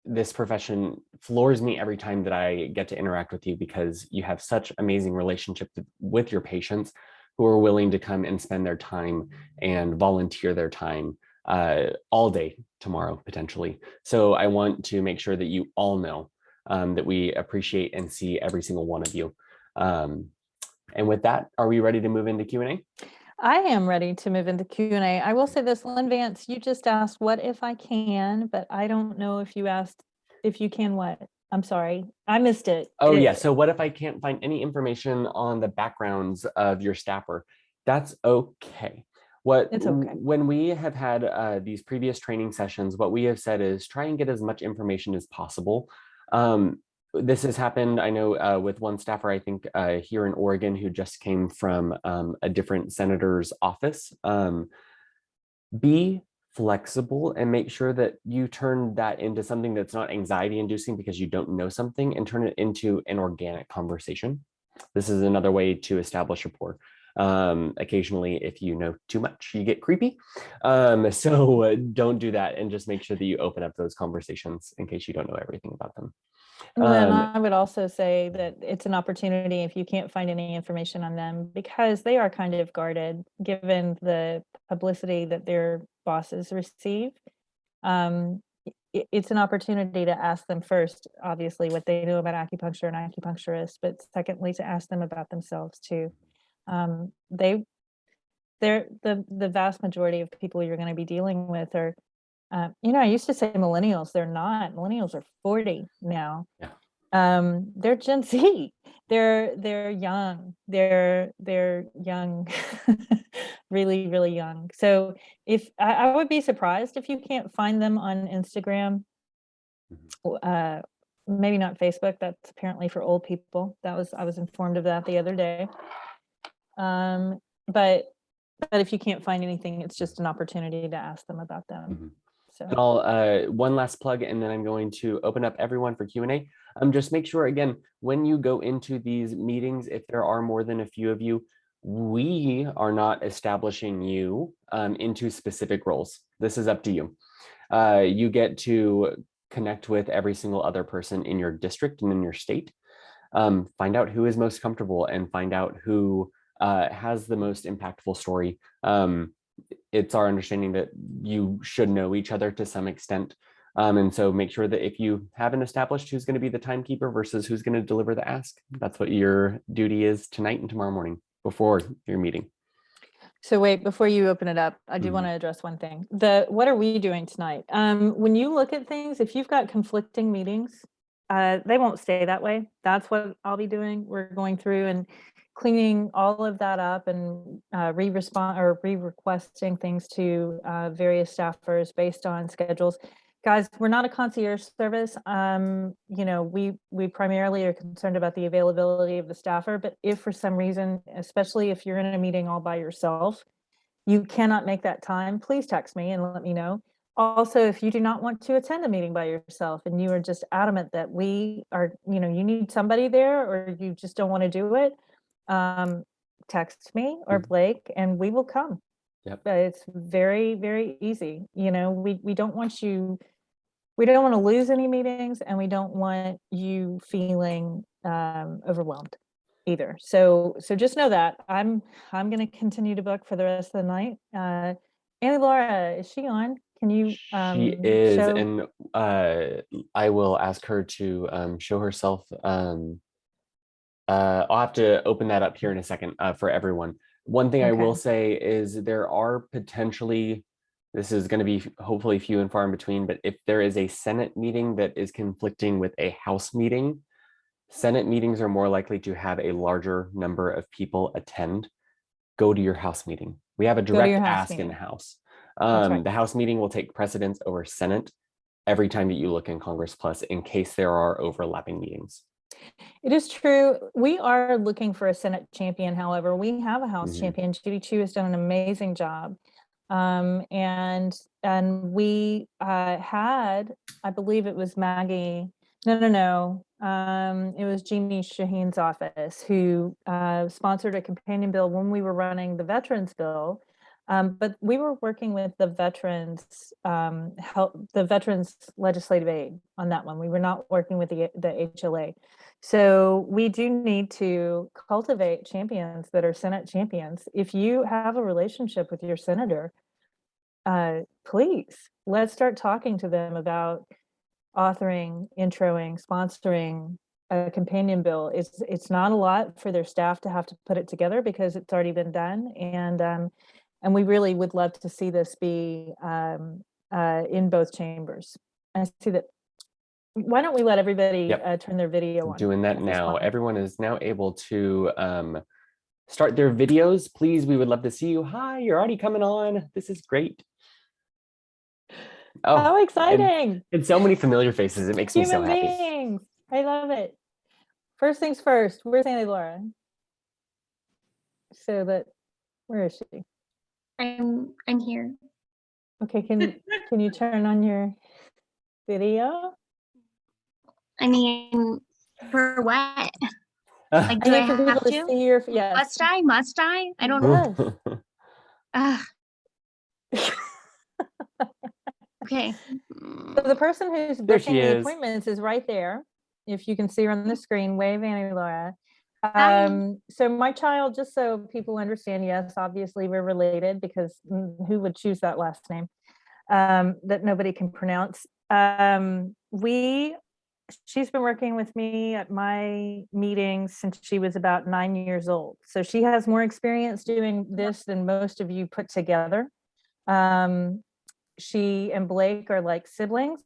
this profession floors me every time that I get to interact with you because you have such amazing relationships with your patients who are willing to come and spend their time and volunteer their time all day tomorrow, potentially. So I want to make sure that you all know that we appreciate and see every single one of you. And with that, are we ready to move into Q&A? I am ready to move into Q&A. I will say this, Lynn Vance, you just asked, what if I can, but I don't know if you asked if you can what? I'm sorry, I missed it. Oh yeah, so what if I can't find any information on the backgrounds of your staffer? That's okay. It's okay. When we have had these previous training sessions, what we have said is try and get as much information as possible. This has happened, I know, with one staffer, I think here in Oregon, who just came from a different senator's office. Be flexible and make sure that you turn that into something that's not anxiety inducing because you don't know something, and turn it into an organic conversation. This is another way to establish rapport. Occasionally, if you know too much, you get creepy. So don't do that, and just make sure that you open up those conversations in case you don't know everything about them. And then I would also say that it's an opportunity if you can't find any information on them, because they are kind of guarded given the publicity that their bosses receive. It's an opportunity to ask them first, obviously, what they know about acupuncture and acupuncturists, but secondly, to ask them about themselves too. They're the vast majority of people you're going to be dealing with are, I used to say millennials. They're not. Millennials are 40 now. Yeah. They're Gen Z. They're young. They're young, really, really young. So if I would be surprised if you can't find them on Instagram, maybe not Facebook. That's apparently for old people. I was informed of that the other day. But if you can't find anything, it's just an opportunity to ask them about them. So and I'll one last plug, and then I'm going to open up everyone for Q&A. Just make sure, again, when you go into these meetings, if there are more than a few of you, we are not establishing you into specific roles. This is up to you. You get to connect with every single other person in your district and in your state. Find out who is most comfortable and find out who has the most impactful story. It's our understanding that you should know each other to some extent. And so make sure that if you haven't established who's going to be the timekeeper versus who's going to deliver the ask, that's what your duty is tonight and tomorrow morning before your meeting. So wait, before you open it up, I do want to address one thing. What are we doing tonight? When you look at things, if you've got conflicting meetings, they won't stay that way. That's what I'll be doing. We're going through and cleaning all of that up and re-requesting things to various staffers based on schedules. Guys, we're not a concierge service. We primarily are concerned about the availability of the staffer, but if for some reason, especially if you're in a meeting all by yourself, you cannot make that time, please text me and let me know. Also, if you do not want to attend a meeting by yourself and you are just adamant that we are, you need somebody there, or you just don't want to do it, text me or Blake and we will come. Yep. It's very, very easy. We don't want to lose any meetings, and we don't want you feeling overwhelmed either. So just know that I'm going to continue to book for the rest of the night. Annie Laura, is she on? Can you she is show? And I will ask her to show herself. I'll have to open that up here in a second for everyone. One thing I will say is there are potentially, this is going to be hopefully few and far in between, but if there is a Senate meeting that is conflicting with a House meeting, Senate meetings are more likely to have a larger number of people attend. Go to your House meeting. We have a direct ask in the House. The House meeting will take precedence over Senate every time that you look in Congress Plus in case there are overlapping meetings. It is true. We are looking for a Senate champion. However, we have a House champion. Judy Chu has done an amazing job. And we had, I believe it was Maggie. No. It was Jeannie Shaheen's office who sponsored a companion bill when we were running the Veterans Bill. But we were working with the Veterans Legislative Aid on that one. We were not working with the HLA. So we do need to cultivate champions that are Senate champions. If you have a relationship with your senator, please, let's start talking to them about authoring, introing, sponsoring a companion bill. It's not a lot for their staff to have to put it together because it's already been done. And we really would love to see this be in both chambers. I see that. Why don't we let everybody turn their video on? Doing that now. Everyone is now able to start their videos. Please, we would love to see you. Hi, you're already coming on. This is great. Oh, how exciting. And so many familiar faces. It makes me so happy. Beings. I love it. First things first, where's Annie Laura? Where is she? I'm here. Okay, can you turn on your video? I mean, for what? Like, I do I need for people have to to? see your, yes. Must I? Must I? I don't. Yes. Okay. So the person who's There she booking the is. appointments is right there. If you can see her on the screen, wave Annie Laura. Hi. So my child, just so people understand, yes, obviously we're related because who would choose that last name that nobody can pronounce? She's been working with me at my meetings since she was about 9 years old. So she has more experience doing this than most of you put together. She and Blake are like siblings.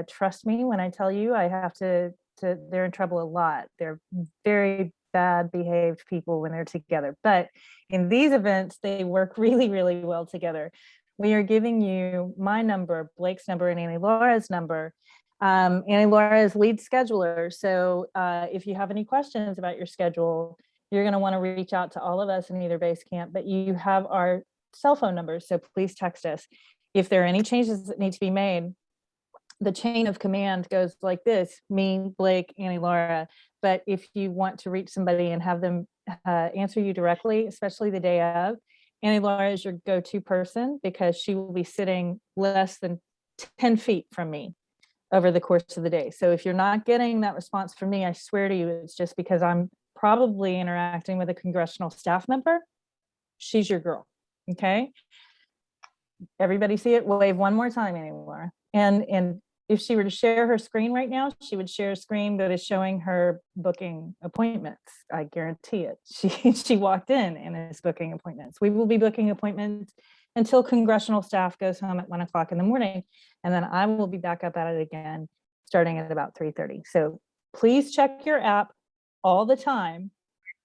Trust me when I tell you, I have to, they're in trouble a lot. They're very bad behaved people when they're together. But in these events, they work really, really well together. We are giving you my number, Blake's number, and Annie Laura's number. Annie Laura is lead scheduler. So if you have any questions about your schedule, you're going to want to reach out to all of us in either base camp, but you have our cell phone numbers. So please text us. If there are any changes that need to be made, the chain of command goes like this: me, Blake, Annie Laura. But if you want to reach somebody and have them answer you directly, especially the day of, Annie Laura is your go-to person because she will be sitting less than 10 feet from me over the course of the day. So if you're not getting that response from me, I swear to you, it's just because I'm probably interacting with a congressional staff member. She's your girl, okay? Everybody see it? Wave one more time, Annie Laura. And if she were to share her screen right now, she would share a screen that is showing her booking appointments. I guarantee it. She walked in and is booking appointments. We will be booking appointments until congressional staff goes home at 1 o'clock in the morning. And then I will be back up at it again, starting at about 3:30. So please check your app all the time.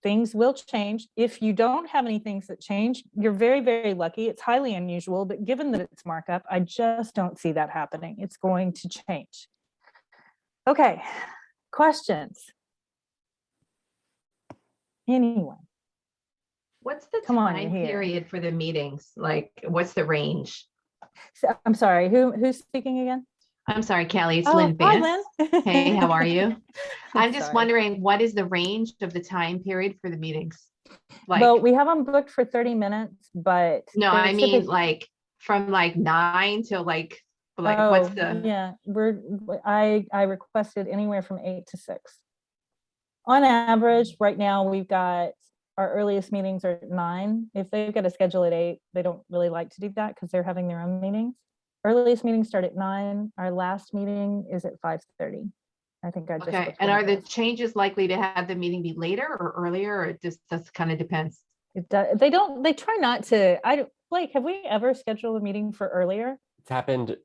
Things will change. If you don't have any things that change, you're very, very lucky. It's highly unusual, but given that it's markup, I just don't see that happening. It's going to change. Okay, questions? Anyone? What's the Come on, time you're here. period for the meetings? Like, what's the range? So, I'm sorry, who's speaking again? I'm sorry, Callie, it's Oh, Lynn hi, Vance. Lynn. Hey, how are you? I'm just Sorry. wondering, what is the range of the time period for the meetings? Like, Well, we have them booked for 30 minutes, but no, they're I mean, typic- like from like 9 till like what's the, yeah, I requested anywhere from 8 to 6. On average, right now, we've got our earliest meetings are at 9. If they've got a schedule at 8, they don't really like to do that because they're having their own meetings. Earliest meetings start at 9. Our last meeting is at 5:30. I think I just okay. booked And one are of the those. changes likely to have the meeting be later or earlier, or it just kind of depends? They try not to. Blake, have we ever scheduled a meeting for earlier? It's happened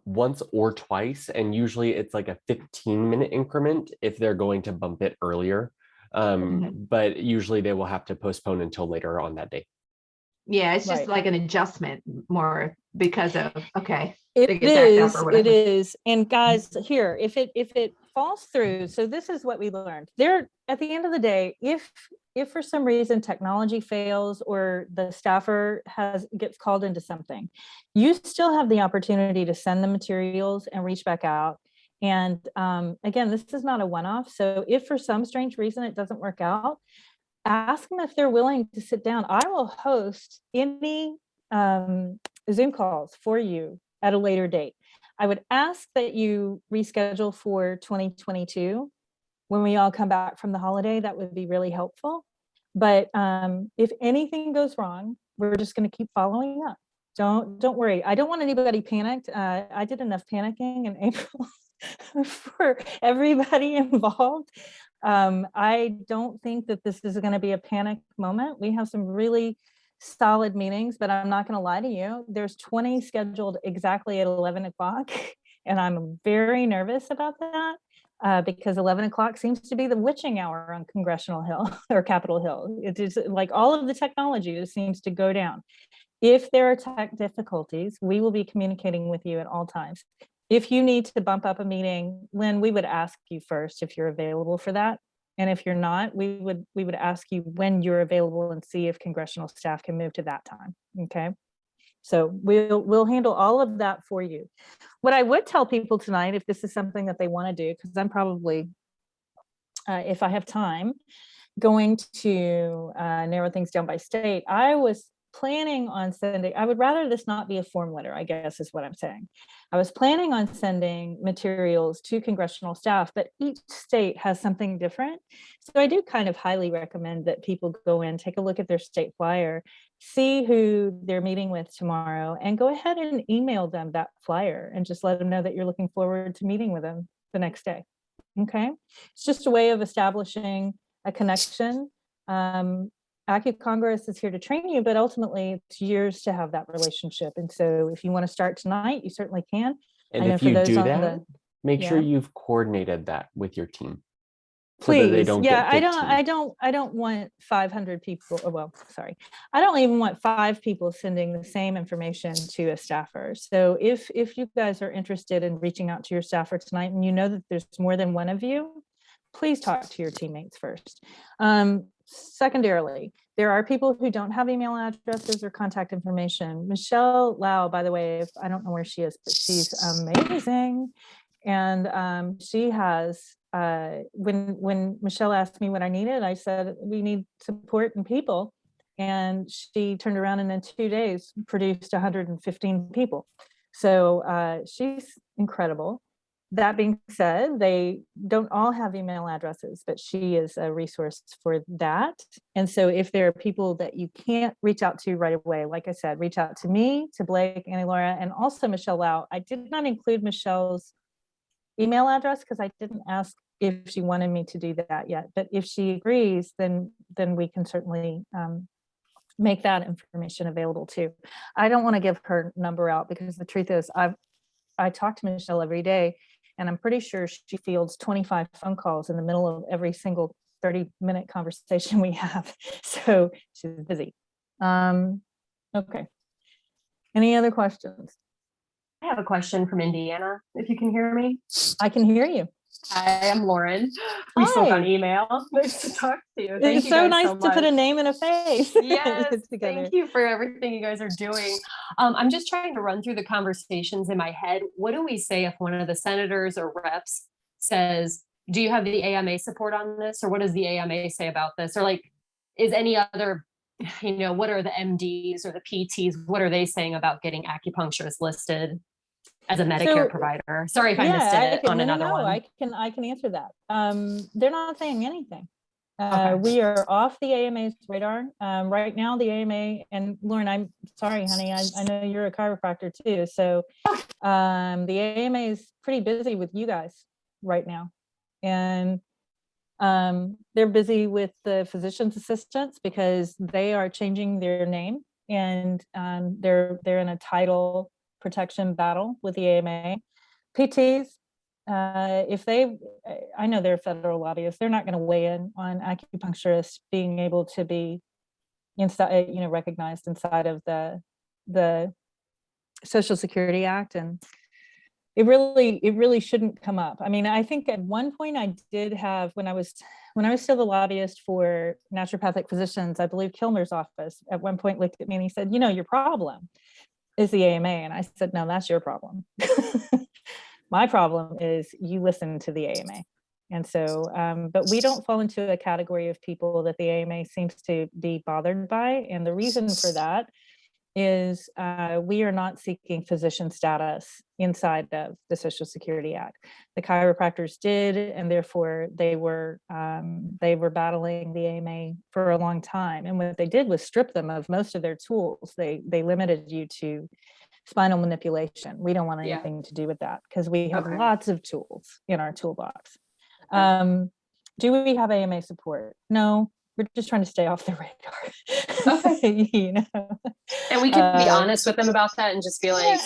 once or twice, and usually it's like a 15-minute increment if they're going to bump it earlier. But usually they will have to postpone until later on that day. Yeah, it's just Right. like an adjustment more because of, okay. It they get backed up is, or it whatever. is. And guys, here, if it falls through, so this is what we learned. There, at the end of the day, if for some reason technology fails or the staffer gets called into something, you still have the opportunity to send the materials and reach back out. And again, this is not a one-off. So if for some strange reason it doesn't work out, ask them if they're willing to sit down. I will host any Zoom calls for you at a later date. I would ask that you reschedule for 2022 when we all come back from the holiday. That would be really helpful. But if anything goes wrong, we're just going to keep following up. Don't worry. I don't want anybody panicked. I did enough panicking in April for everybody involved. I don't think that this is going to be a panic moment. We have some really solid meetings, but I'm not going to lie to you. There's 20 scheduled exactly at 11 o'clock, and I'm very nervous about that because 11 o'clock seems to be the witching hour on Congressional Hill or Capitol Hill. It is like all of the technology just seems to go down. If there are tech difficulties, we will be communicating with you at all times. If you need to bump up a meeting, Lynn, we would ask you first if you're available for that. And if you're not, we would ask you when you're available and see if congressional staff can move to that time. Okay. So we'll handle all of that for you. What I would tell people tonight, if this is something that they want to do, because I'm probably, if I have time, going to narrow things down by state. I was planning on sending, I would rather this not be a form letter, I guess is what I'm saying. I was planning on sending materials to congressional staff, but each state has something different. So I do kind of highly recommend that people go in, take a look at their state flyer, see who they're meeting with tomorrow, and go ahead and email them that flyer and just let them know that you're looking forward to meeting with them the next day. Okay, it's just a way of establishing a connection. ACUCONGRESS is here to train you, but ultimately it's yours to have that relationship. And so if you want to start tonight, you certainly can. And I know if for you those do on that, make sure Yeah. you've coordinated that with your team. So that they Please, don't yeah, get I don't want 500 people, oh, well, sorry. I don't even want 5 people sending the same information to a staffer. So if you guys are interested in reaching out to your staffer tonight and you know that there's more than one of you, please talk to your teammates first. Secondarily, there are people who don't have email addresses or contact information. Michelle Lau, by the way, I don't know where she is, but she's amazing. And she has, when Michelle asked me what I needed, I said, we need support and people. And she turned around and in 2 days produced 115 people. So she's incredible. That being said, they don't all have email addresses, but she is a resource for that. And so if there are people that you can't reach out to right away, like I said, reach out to me, to Blake, Annie Laura, and also Michelle Lau. I did not include Michelle's email address because I didn't ask if she wanted me to do that yet. But if she agrees, then we can certainly make that information available too. I don't want to give her number out because the truth is I talk to Michelle every day, and I'm pretty sure she fields 25 phone calls in the middle of every single 30-minute conversation we have. So she's busy. Okay. Any other questions? I have a question from Indiana, if you can hear me. I can hear you. Hi, I'm Lauren. We spoke on Hi. email. Nice to talk to you. Thank It's you so guys nice so to put a much. name and a face. Yes, together. thank you for everything you guys are doing. I'm just trying to run through the conversations in my head. What do we say if one of the senators or reps says, do you have the AMA support on this? Or what does the AMA say about this? Or like, is any other, what are the MDs or the PTs? What are they saying about getting acupuncturists listed as a Medicare provider? Sorry if I missed it on another one. I can answer that. They're not saying anything. Okay. We are off the AMA's radar. Right now, the AMA, and Lauren, I'm sorry, honey, I know you're a chiropractor too. So the AMA is pretty busy with you guys right now. And they're busy with the physician's assistants because they are changing their name, and they're in a title protection battle with the AMA. PTs, I know they're federal lobbyists, they're not going to weigh in on acupuncturists being able to be inside, recognized inside of the Social Security Act, and it really shouldn't come up. I mean, I think at one point I did have, when I was still the lobbyist for naturopathic physicians, I believe Kilmer's office at one point looked at me and he said, your problem is the AMA. And I said, no, that's your problem. My problem is you listen to the AMA. And so, but we don't fall into a category of people that the AMA seems to be bothered by. And the reason for that is we are not seeking physician status inside of the Social Security Act. The chiropractors did, and therefore they were battling the AMA for a long time. And what they did was strip them of most of their tools. They limited you to spinal manipulation. We don't want anything to do with that because we have lots of tools in our toolbox. Do we have AMA support? No. We're just trying to stay off the radar. Okay. And we can be honest with them about that and just be like,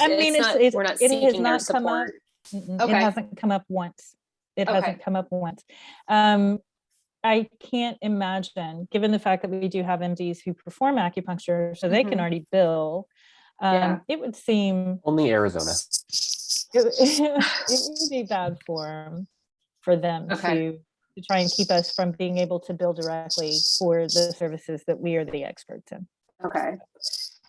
we're not seeking their support. It hasn't come up once. It hasn't come up once. I can't imagine, given the fact that we do have MDs who perform acupuncture, so they can already bill. It would seem only Arizona. it would be bad for them to try and keep us from being able to bill directly for the services that we are the experts in. Okay.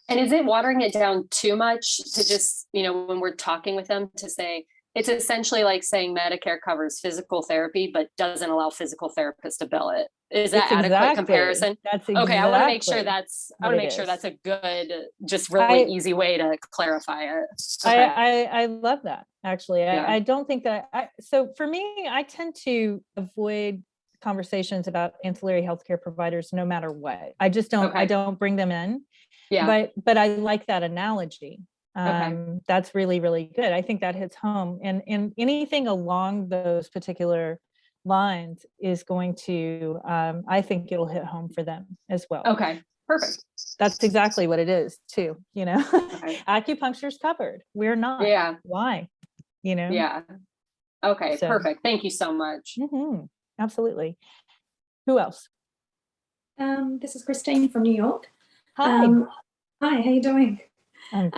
And is it watering it down too much to just, when we're talking with them to say, it's essentially like saying Medicare covers physical therapy, but doesn't allow physical therapists to bill it. Is that It's adequate comparison? That's Okay, I want to make sure exactly that's, I what want to it make sure is. that's a good, just really I- easy way to clarify it. Okay. I love that, actually. Yeah. I don't think that so for me, I tend to avoid conversations about ancillary healthcare providers no matter what. I just don't, I Okay. don't bring them in. Yeah. But I like that analogy. Okay. That's really, really good. I think that hits home, and anything along those particular lines is going to, I think it'll hit home for them as well. Okay. Perfect. That's exactly what it is too. Okay. Acupuncture's covered. We're not. Yeah. Why? Yeah. Okay. So- Perfect. Thank you so much. Mhm. Absolutely. Who else? This is Christine from New York. Hi. Hi, how you doing? I'm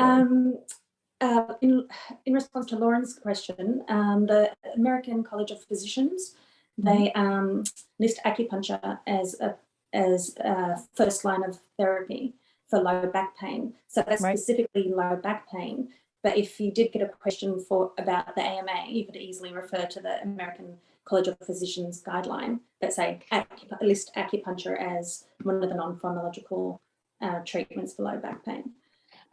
good. In response to Lauren's question, the American College of Physicians, they list acupuncture as a first line of therapy for low back pain. So that's Right. specifically low back pain. But if you did get a question about the AMA, you could easily refer to the American College of Physicians guideline that say list acupuncture as one of the non-pharmacological treatments for low back pain.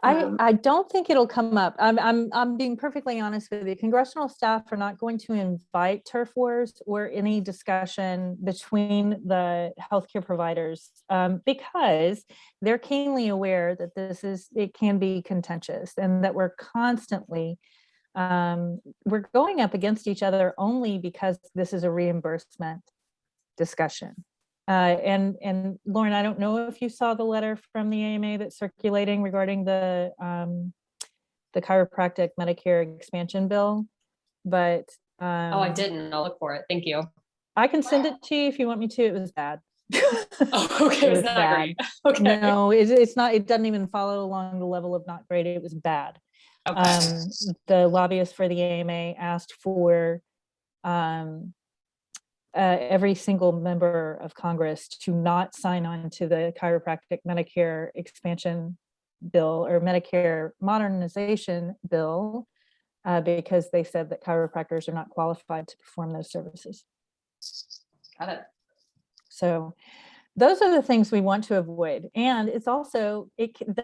I don't think it'll come up. I'm being perfectly honest with you. Congressional staff are not going to invite turf wars or any discussion between the healthcare providers because they're keenly aware that it can be contentious, and that we're constantly we're going up against each other only because this is a reimbursement discussion. And Lauren, I don't know if you saw the letter from the AMA that's circulating regarding the chiropractic Medicare expansion bill, but Oh, I didn't. I'll look for it. Thank you. I can send it to you if you want me to. It was bad. Oh, okay. It was It's not bad. great. Okay. No, it's not. It doesn't even follow along the level of not great. It was bad. Okay. The lobbyists for the AMA asked for every single member of Congress to not sign on to the chiropractic Medicare expansion bill or Medicare modernization bill because they said that chiropractors are not qualified to perform those services. Got it. So those are the things we want to avoid. And it's also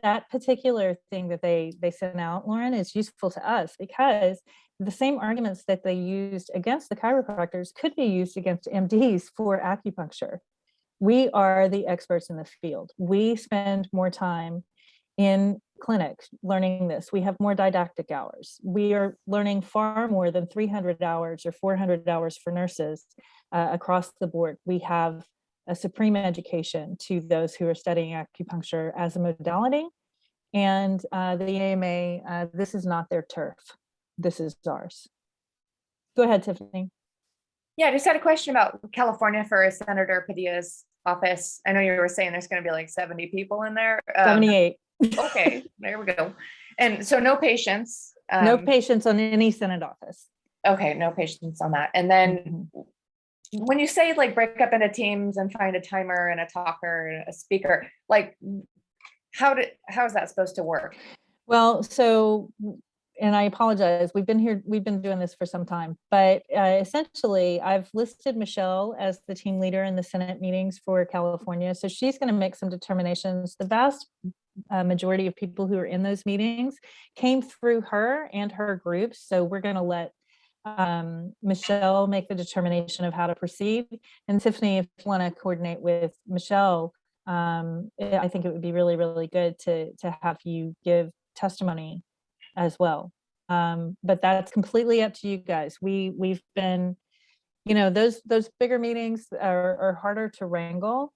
that particular thing that they sent out, Lauren, is useful to us because the same arguments that they used against the chiropractors could be used against MDs for acupuncture. We are the experts in the field. We spend more time in clinics learning this. We have more didactic hours. We are learning far more than 300 hours or 400 hours for nurses across the board. We have a supreme education to those who are studying acupuncture as a modality. And the AMA, this is not their turf. This is ours. Go ahead, Tiffany. Yeah, I just had a question about California for Senator Padilla's office. I know you were saying there's going to be like 70 people in there. 78. Okay, there we go. And so no patients. No patients on any Senate office. Okay, no patients on that. And then when you say like break up into teams and find a timer and a talker and a speaker, like how is that supposed to work? Well, so, and I apologize, we've been doing this for some time, but essentially I've listed Michelle as the team leader in the Senate meetings for California. So she's going to make some determinations. The vast majority of people who are in those meetings came through her and her groups. So we're going to let Michelle make the determination of how to proceed. And Tiffany, if you want to coordinate with Michelle, I think it would be really, really good to have you give testimony as well. But that's completely up to you guys. We've been, those bigger meetings are harder to wrangle.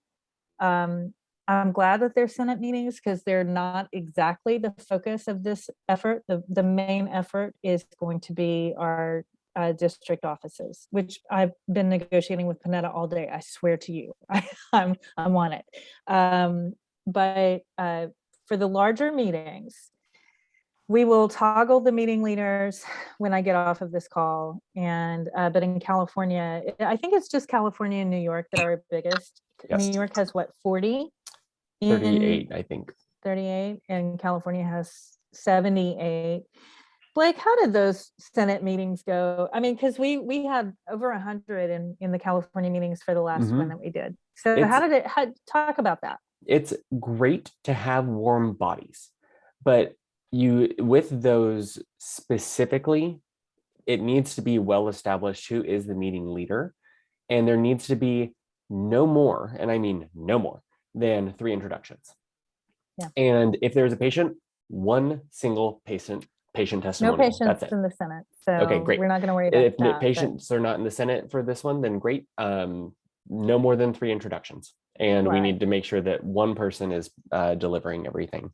I'm glad that they're Senate meetings because they're not exactly the focus of this effort. The main effort is going to be our district offices, which I've been negotiating with Panetta all day. I swear to you, I'm on it. But for the larger meetings, we will toggle the meeting leaders when I get off of this call. And but in California, I think it's just California and New York that are our biggest. Yes. New York has what, 40? 38, I think. 38, and California has 78. Blake, how did those Senate meetings go? I mean, because we had over 100 in the California meetings for the last one that we did. So how did it, talk about that? It's great to have warm bodies, but with those specifically, it needs to be well established who is the meeting leader, and there needs to be no more, and I mean no more, than 3 introductions. Yeah. And if there's a patient, one single patient testimonial. No patients That's it. in the Senate, so Okay, great. we're not going to worry about If that. patients are not in the Senate for this one, then great. No more than 3 introductions, and we need to make sure that one person is delivering everything.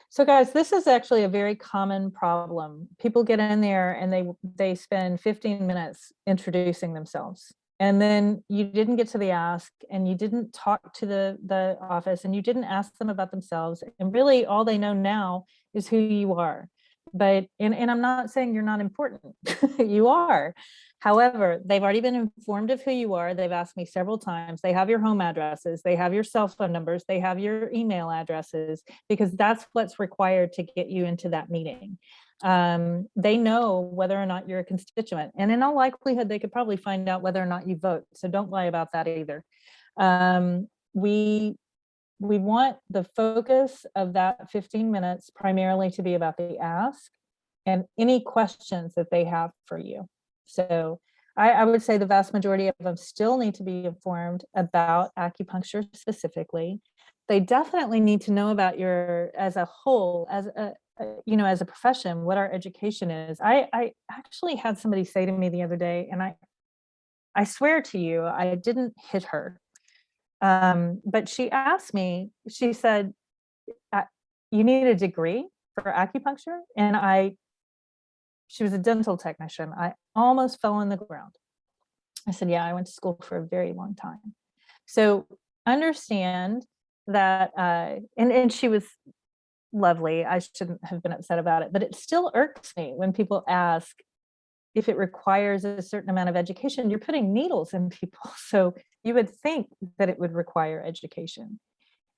So guys, this is actually a very common problem. People get in there and they spend 15 minutes introducing themselves. And then you didn't get to the ask, and you didn't talk to the office, and you didn't ask them about themselves. And really all they know now is who you are. But, and I'm not saying you're not important, you are. However, they've already been informed of who you are. They've asked me several times. They have your home addresses, they have your cell phone numbers, they have your email addresses, because that's what's required to get you into that meeting. They know whether or not you're a constituent, and in all likelihood, they could probably find out whether or not you vote. So don't lie about that either. We want the focus of that 15 minutes primarily to be about the ask and any questions that they have for you. So I would say the vast majority of them still need to be informed about acupuncture specifically. They definitely need to know about your, as a whole, as a profession, what our education is. I actually had somebody say to me the other day, and I swear to you, I didn't hit her. But she asked me, she said, you need a degree for acupuncture? And she was a dental technician. I almost fell on the ground. I said, yeah, I went to school for a very long time. So understand that, and she was lovely. I shouldn't have been upset about it, but it still irks me when people ask if it requires a certain amount of education. You're putting needles in people. So you would think that it would require education.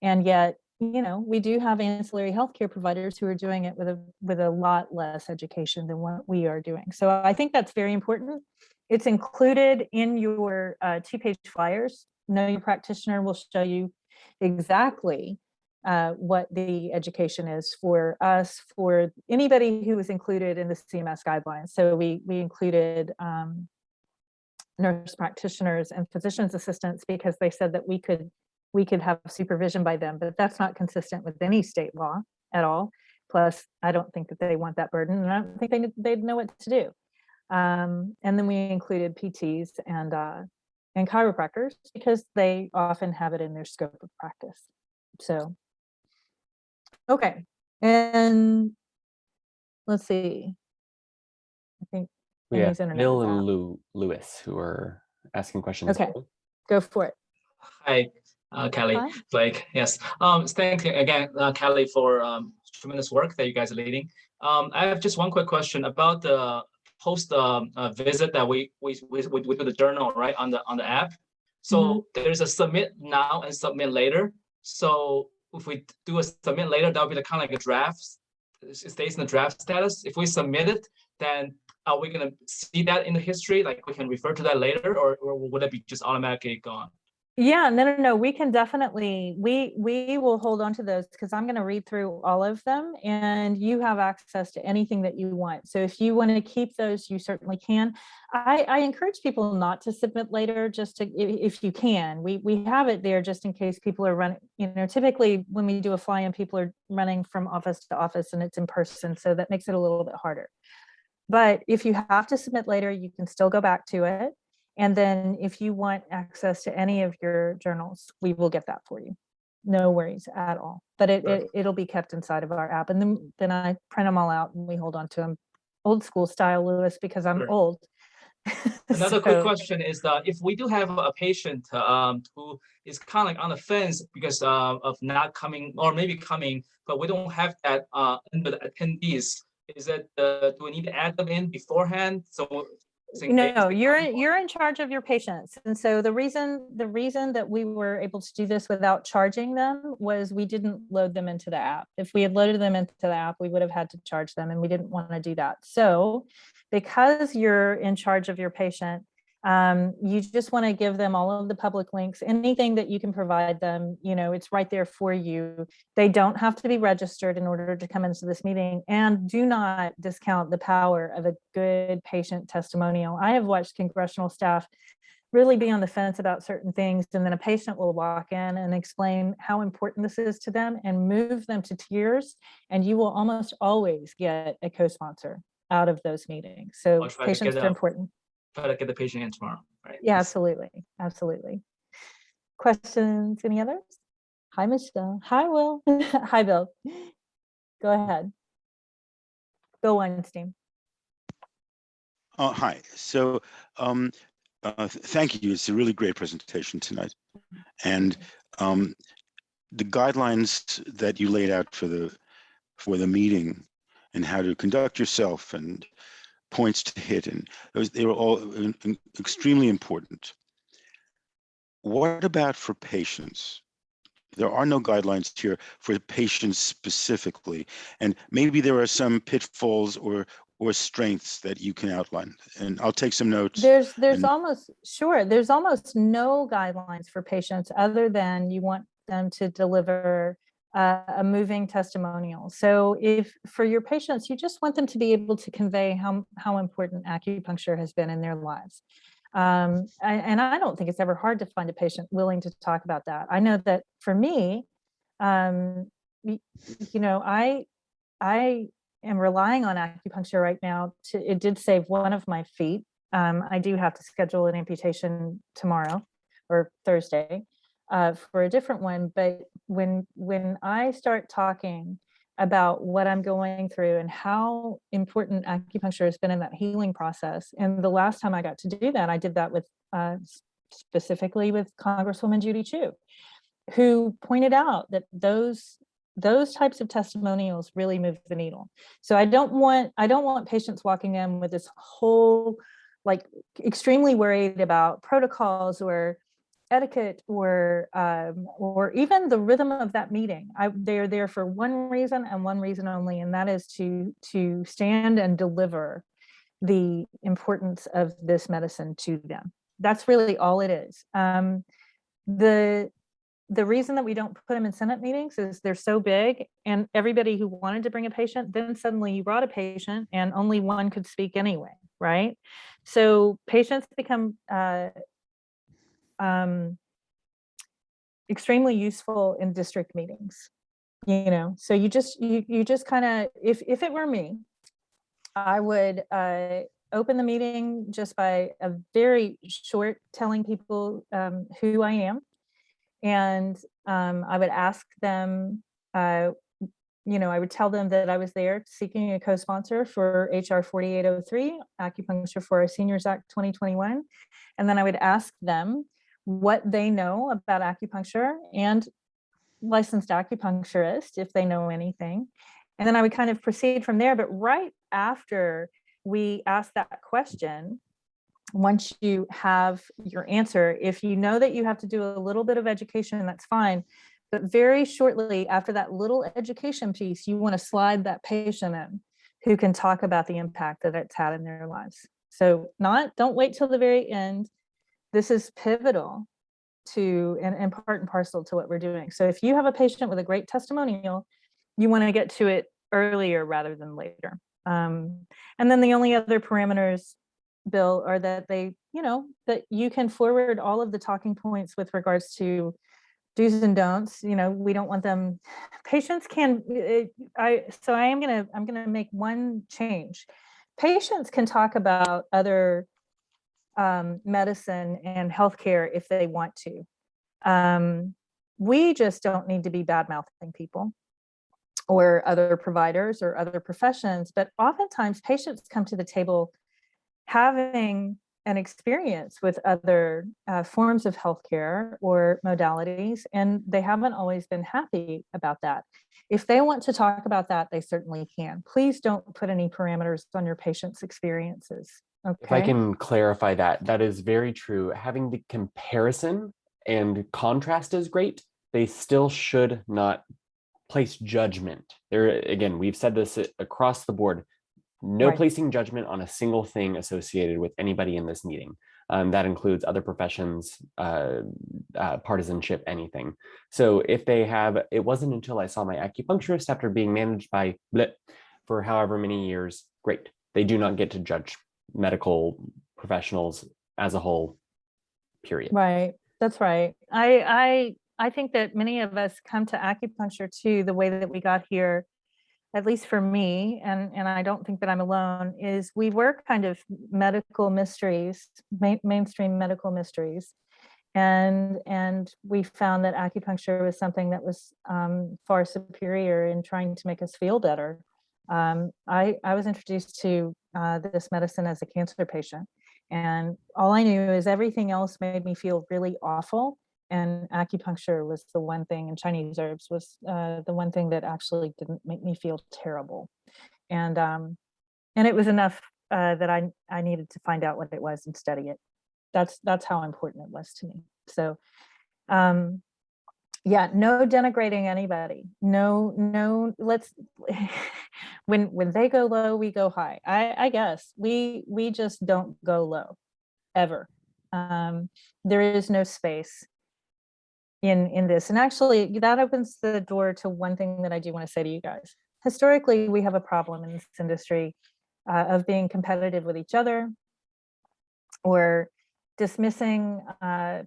And yet, we do have ancillary healthcare providers who are doing it with a lot less education than what we are doing. So I think that's very important. It's included in your 2-page flyers. Know Your Practitioner will show you exactly what the education is for us, for anybody who was included in the CMS guidelines. So we included nurse practitioners and physician's assistants because they said that we could have supervision by them, but that's not consistent with any state law at all. Plus, I don't think that they want that burden, and I don't think they'd know what to do. And then we included PTs and chiropractors because they often have it in their scope of practice. So, okay, and let's see. I think We have internet Bill is and out. Lewis who are asking questions. Okay, go for it. Hi, Kelly, Hi. Blake. Yes. Thank you again, Kelly, for tremendous work that you guys are leading. I have just one quick question about the post visit that we do the journal, right, on the app. So there's a submit now and submit later. So if we do a submit later, that'll be the kind of like a draft. It stays in the draft status. If we submit it, then are we gonna see that in the history? Like we can refer to that later, or would it be just automatically gone? Yeah, no. We can definitely, we will hold on to those because I'm going to read through all of them, and you have access to anything that you want. So if you want to keep those, you certainly can. I encourage people not to submit later, just to, if you can. We have it there just in case people are running, typically when we do a fly-in, people are running from office to office and it's in person. So that makes it a little bit harder. But if you have to submit later, you can still go back to it. And then if you want access to any of your journals, we will get that for you. No worries at all. But it'll be kept inside of our app. And then I print them all out and we hold on to them old school style, Lewis, because I'm old. Another quick question is that if we do have a patient who is kind of like on the fence because of not coming or maybe coming, but we don't have that under the attendees, is that do we need to add them in beforehand? So No, you're in charge of your patients. And so the reason that we were able to do this without charging them was we didn't load them into the app. If we had loaded them into the app, we would have had to charge them, and we didn't want to do that. So because you're in charge of your patient, you just want to give them all of the public links, anything that you can provide them, it's right there for you. They don't have to be registered in order to come into this meeting, and do not discount the power of a good patient testimonial. I have watched congressional staff really be on the fence about certain things, and then a patient will walk in and explain how important this is to them and move them to tears, and you will almost always get a co-sponsor out of those meetings. So patients are important. Try to get the patient in tomorrow, right? Yeah, absolutely. Absolutely. Questions? Any others? Hi, Michelle. Hi, Will. Hi, Bill. Go ahead. Bill Weinstein. Hi. So thank you. It's a really great presentation tonight. And the guidelines that you laid out for the meeting and how to conduct yourself and points to hit, and they were all extremely important. What about for patients? There are no guidelines here for patients specifically, and maybe there are some pitfalls or strengths that you can outline, and I'll take some notes. There's almost no guidelines for patients other than you want them to deliver a moving testimonial. So if for your patients, you just want them to be able to convey how important acupuncture has been in their lives. And I don't think it's ever hard to find a patient willing to talk about that. I know that for me, I am relying on acupuncture right now. It did save one of my feet. I do have to schedule an amputation tomorrow or Thursday for a different one. But when I start talking about what I'm going through and how important acupuncture has been in that healing process, and the last time I got to do that, I did that with specifically with Congresswoman Judy Chu, who pointed out that those types of testimonials really move the needle. So I don't want patients walking in with this whole, like, extremely worried about protocols or etiquette or even the rhythm of that meeting. They're there for one reason and one reason only, and that is to stand and deliver the importance of this medicine to them. That's really all it is. The reason that we don't put them in Senate meetings is they're so big, and everybody who wanted to bring a patient, then suddenly you brought a patient and only one could speak anyway, right? So patients become extremely useful in district meetings, so you just kind of, if it were me, I would open the meeting just by a very short telling people who I am. And I would ask them, I would tell them that I was there seeking a co-sponsor for HR 4803, Acupuncture for Our Seniors Act 2021. And then I would ask them what they know about acupuncture and licensed acupuncturist, if they know anything. And then I would kind of proceed from there. But right after we ask that question, once you have your answer, if you know that you have to do a little bit of education, that's fine. But very shortly after that little education piece, you want to slide that patient in who can talk about the impact that it's had in their lives. So don't wait till the very end. This is pivotal to and part and parcel to what we're doing. So if you have a patient with a great testimonial, you want to get to it earlier rather than later. And then the only other parameters, Bill, are that that you can forward all of the talking points with regards to do's and don'ts. We don't want them. Patients can. I'm gonna make one change. Patients can talk about other medicine and healthcare if they want to. We just don't need to be bad-mouthing people or other providers or other professions. But oftentimes patients come to the table having an experience with other forms of healthcare or modalities, and they haven't always been happy about that. If they want to talk about that, they certainly can. Please don't put any parameters on your patients' experiences. Okay. If I can clarify that, that is very true. Having the comparison and contrast is great. They still should not place judgment. There, again, we've said this across the board. No Right. placing judgment on a single thing associated with anybody in this meeting. That includes other professions, partisanship, anything. So if they have, it wasn't until I saw my acupuncturist after being managed by Blip for however many years, great. They do not get to judge medical professionals as a whole, period. Right. That's right. I think that many of us come to acupuncture too, the way that we got here, at least for me, and I don't think that I'm alone, is we were kind of medical mysteries, mainstream medical mysteries. And we found that acupuncture was something that was far superior in trying to make us feel better. I was introduced to this medicine as a cancer patient, and all I knew is everything else made me feel really awful. And acupuncture was the one thing, and Chinese herbs was the one thing that actually didn't make me feel terrible. And it was enough that I needed to find out what it was and study it. That's how important it was to me. So yeah, no denigrating anybody. No, let's when they go low, we go high. I guess we just don't go low ever. There is no space in this. And actually that opens the door to one thing that I do want to say to you guys. Historically, we have a problem in this industry of being competitive with each other, or dismissing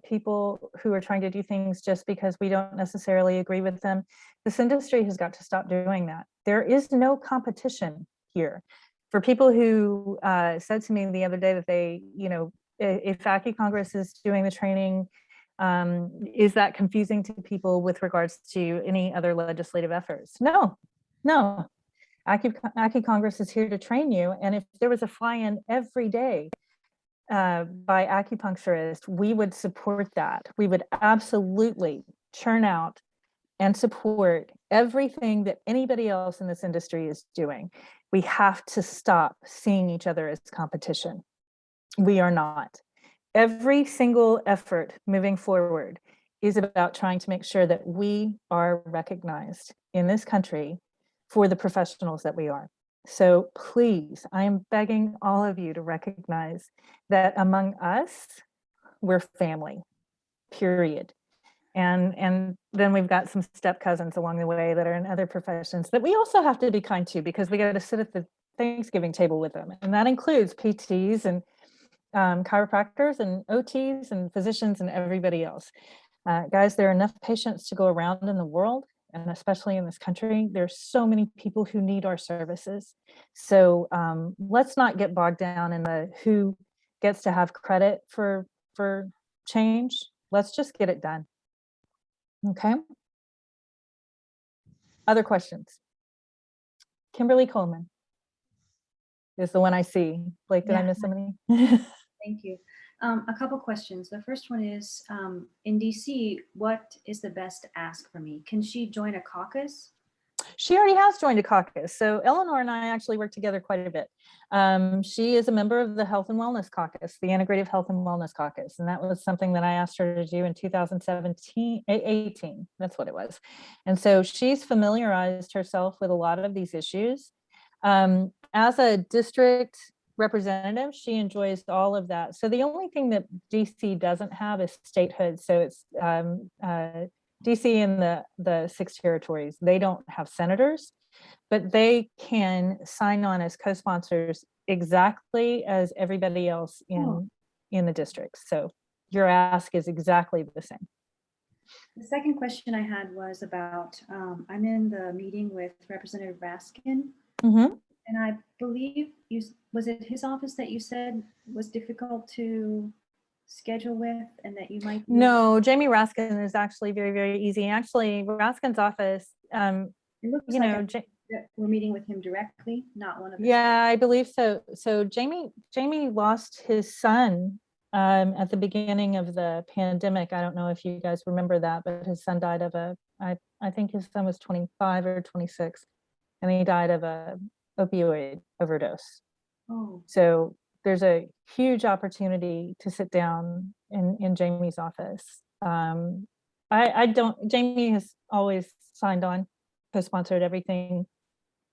people who are trying to do things just because we don't necessarily agree with them. This industry has got to stop doing that. There is no competition here. For people who said to me the other day that they, if ACUCONGRESS is doing the training, is that confusing to people with regards to any other legislative efforts? No. ACUCONGRESS is here to train you. And if there was a fly-in every day by acupuncturists, we would support that. We would absolutely churn out and support everything that anybody else in this industry is doing. We have to stop seeing each other as competition. We are not. Every single effort moving forward is about trying to make sure that we are recognized in this country for the professionals that we are. So please, I am begging all of you to recognize that among us, we're family, period. And then we've got some step cousins along the way that are in other professions that we also have to be kind to, because we got to sit at the Thanksgiving table with them. And that includes PTs and chiropractors and OTs and physicians and everybody else. Guys, there are enough patients to go around in the world, and especially in this country. There's so many people who need our services. So let's not get bogged down in the who gets to have credit for change. Let's just get it done. Okay. Other questions? Kimberly Coleman is the one I see. Blake, did I miss somebody? Thank you. A couple questions. The first one is, in DC, what is the best ask for me? Can she join a caucus? She already has joined a caucus. So Eleanor and I actually work together quite a bit. She is a member of the Health and Wellness Caucus, the Integrative Health and Wellness Caucus. And that was something that I asked her to do in 2018. That's what it was. And so she's familiarized herself with a lot of these issues. As a district representative, she enjoys all of that. So the only thing that DC doesn't have is statehood. So it's DC and the 6 territories, they don't have senators, but they can sign on as co-sponsors exactly as everybody else in the districts. So your ask is exactly the same. The second question I had was about, I'm in the meeting with Representative Raskin. Mm-hmm. And I believe was it his office that you said was difficult to schedule with, and that you might? No, Jamie Raskin is actually very, very easy. Actually, Raskin's office, it looks like We're meeting with him directly, not one of the. Yeah, I believe so. So Jamie lost his son at the beginning of the pandemic. I don't know if you guys remember that, but his son died of I think his son was 25 or 26, and he died of a opioid overdose. Oh, So there's a huge opportunity to sit down in Jamie's office. Jamie has always signed on, co-sponsored everything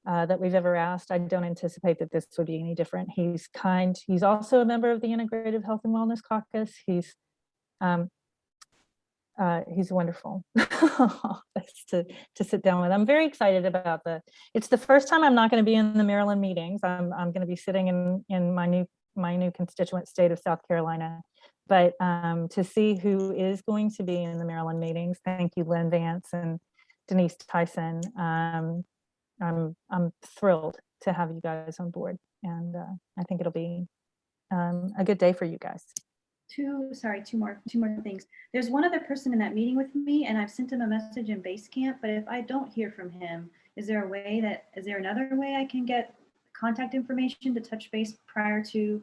that we've ever asked. I don't anticipate that this would be any different. He's kind. He's also a member of the Integrative Health and Wellness Caucus. He's wonderful to sit down with. I'm very excited about it's the first time I'm not going to be in the Maryland meetings. I'm going to be sitting in my new constituent state of South Carolina. But to see who is going to be in the Maryland meetings, thank you, Lynn Vance and Denise Tyson. I'm thrilled to have you guys on board, and I think it'll be a good day for you guys. two more things. There's one other person in that meeting with me, and I've sent him a message in Basecamp, but if I don't hear from him, is there another way I can get contact information to touch base prior to?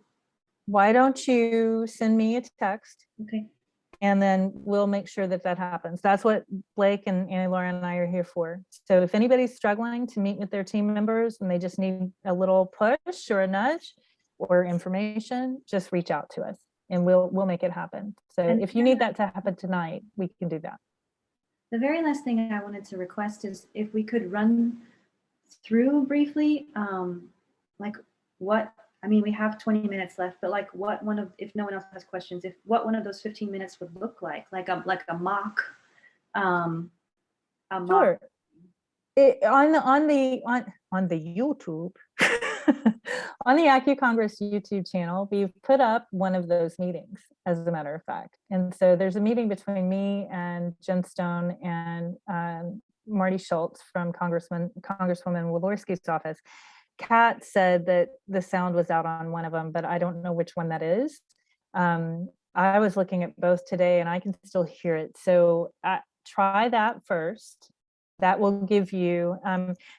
Why don't you send me a text? Okay. And then we'll make sure that happens. That's what Blake and Annie Laura and I are here for. So if anybody's struggling to meet with their team members and they just need a little push or a nudge or information, just reach out to us and we'll make it happen. So if you need that to happen tonight, we can do that. The very last thing I wanted to request is if we could run through briefly, we have 20 minutes left, but if no one else has questions, what one of those 15 minutes would look like a mock. Sure. On the YouTube, on the ACUCONGRESS YouTube channel, we've put up one of those meetings, as a matter of fact. And so there's a meeting between me and Jen Stone and Marty Schultz from Congresswoman Walorski's office. Kat said that the sound was out on one of them, but I don't know which one that is. I was looking at both today and I can still hear it. So try that first. That will give you,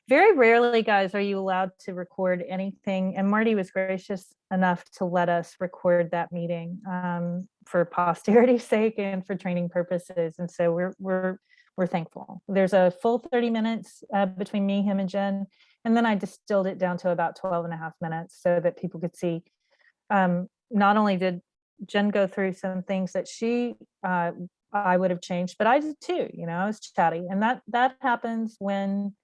very rarely, guys, are you allowed to record anything. And Marty was gracious enough to let us record that meeting for posterity's sake and for training purposes. And so we're thankful. There's a full 30 minutes between me, him, and Jen. And then I distilled it down to about 12 and a half minutes so that people could see. Not only did Jen go through some things that I would have changed, but I did too. I was chatty, and that happens when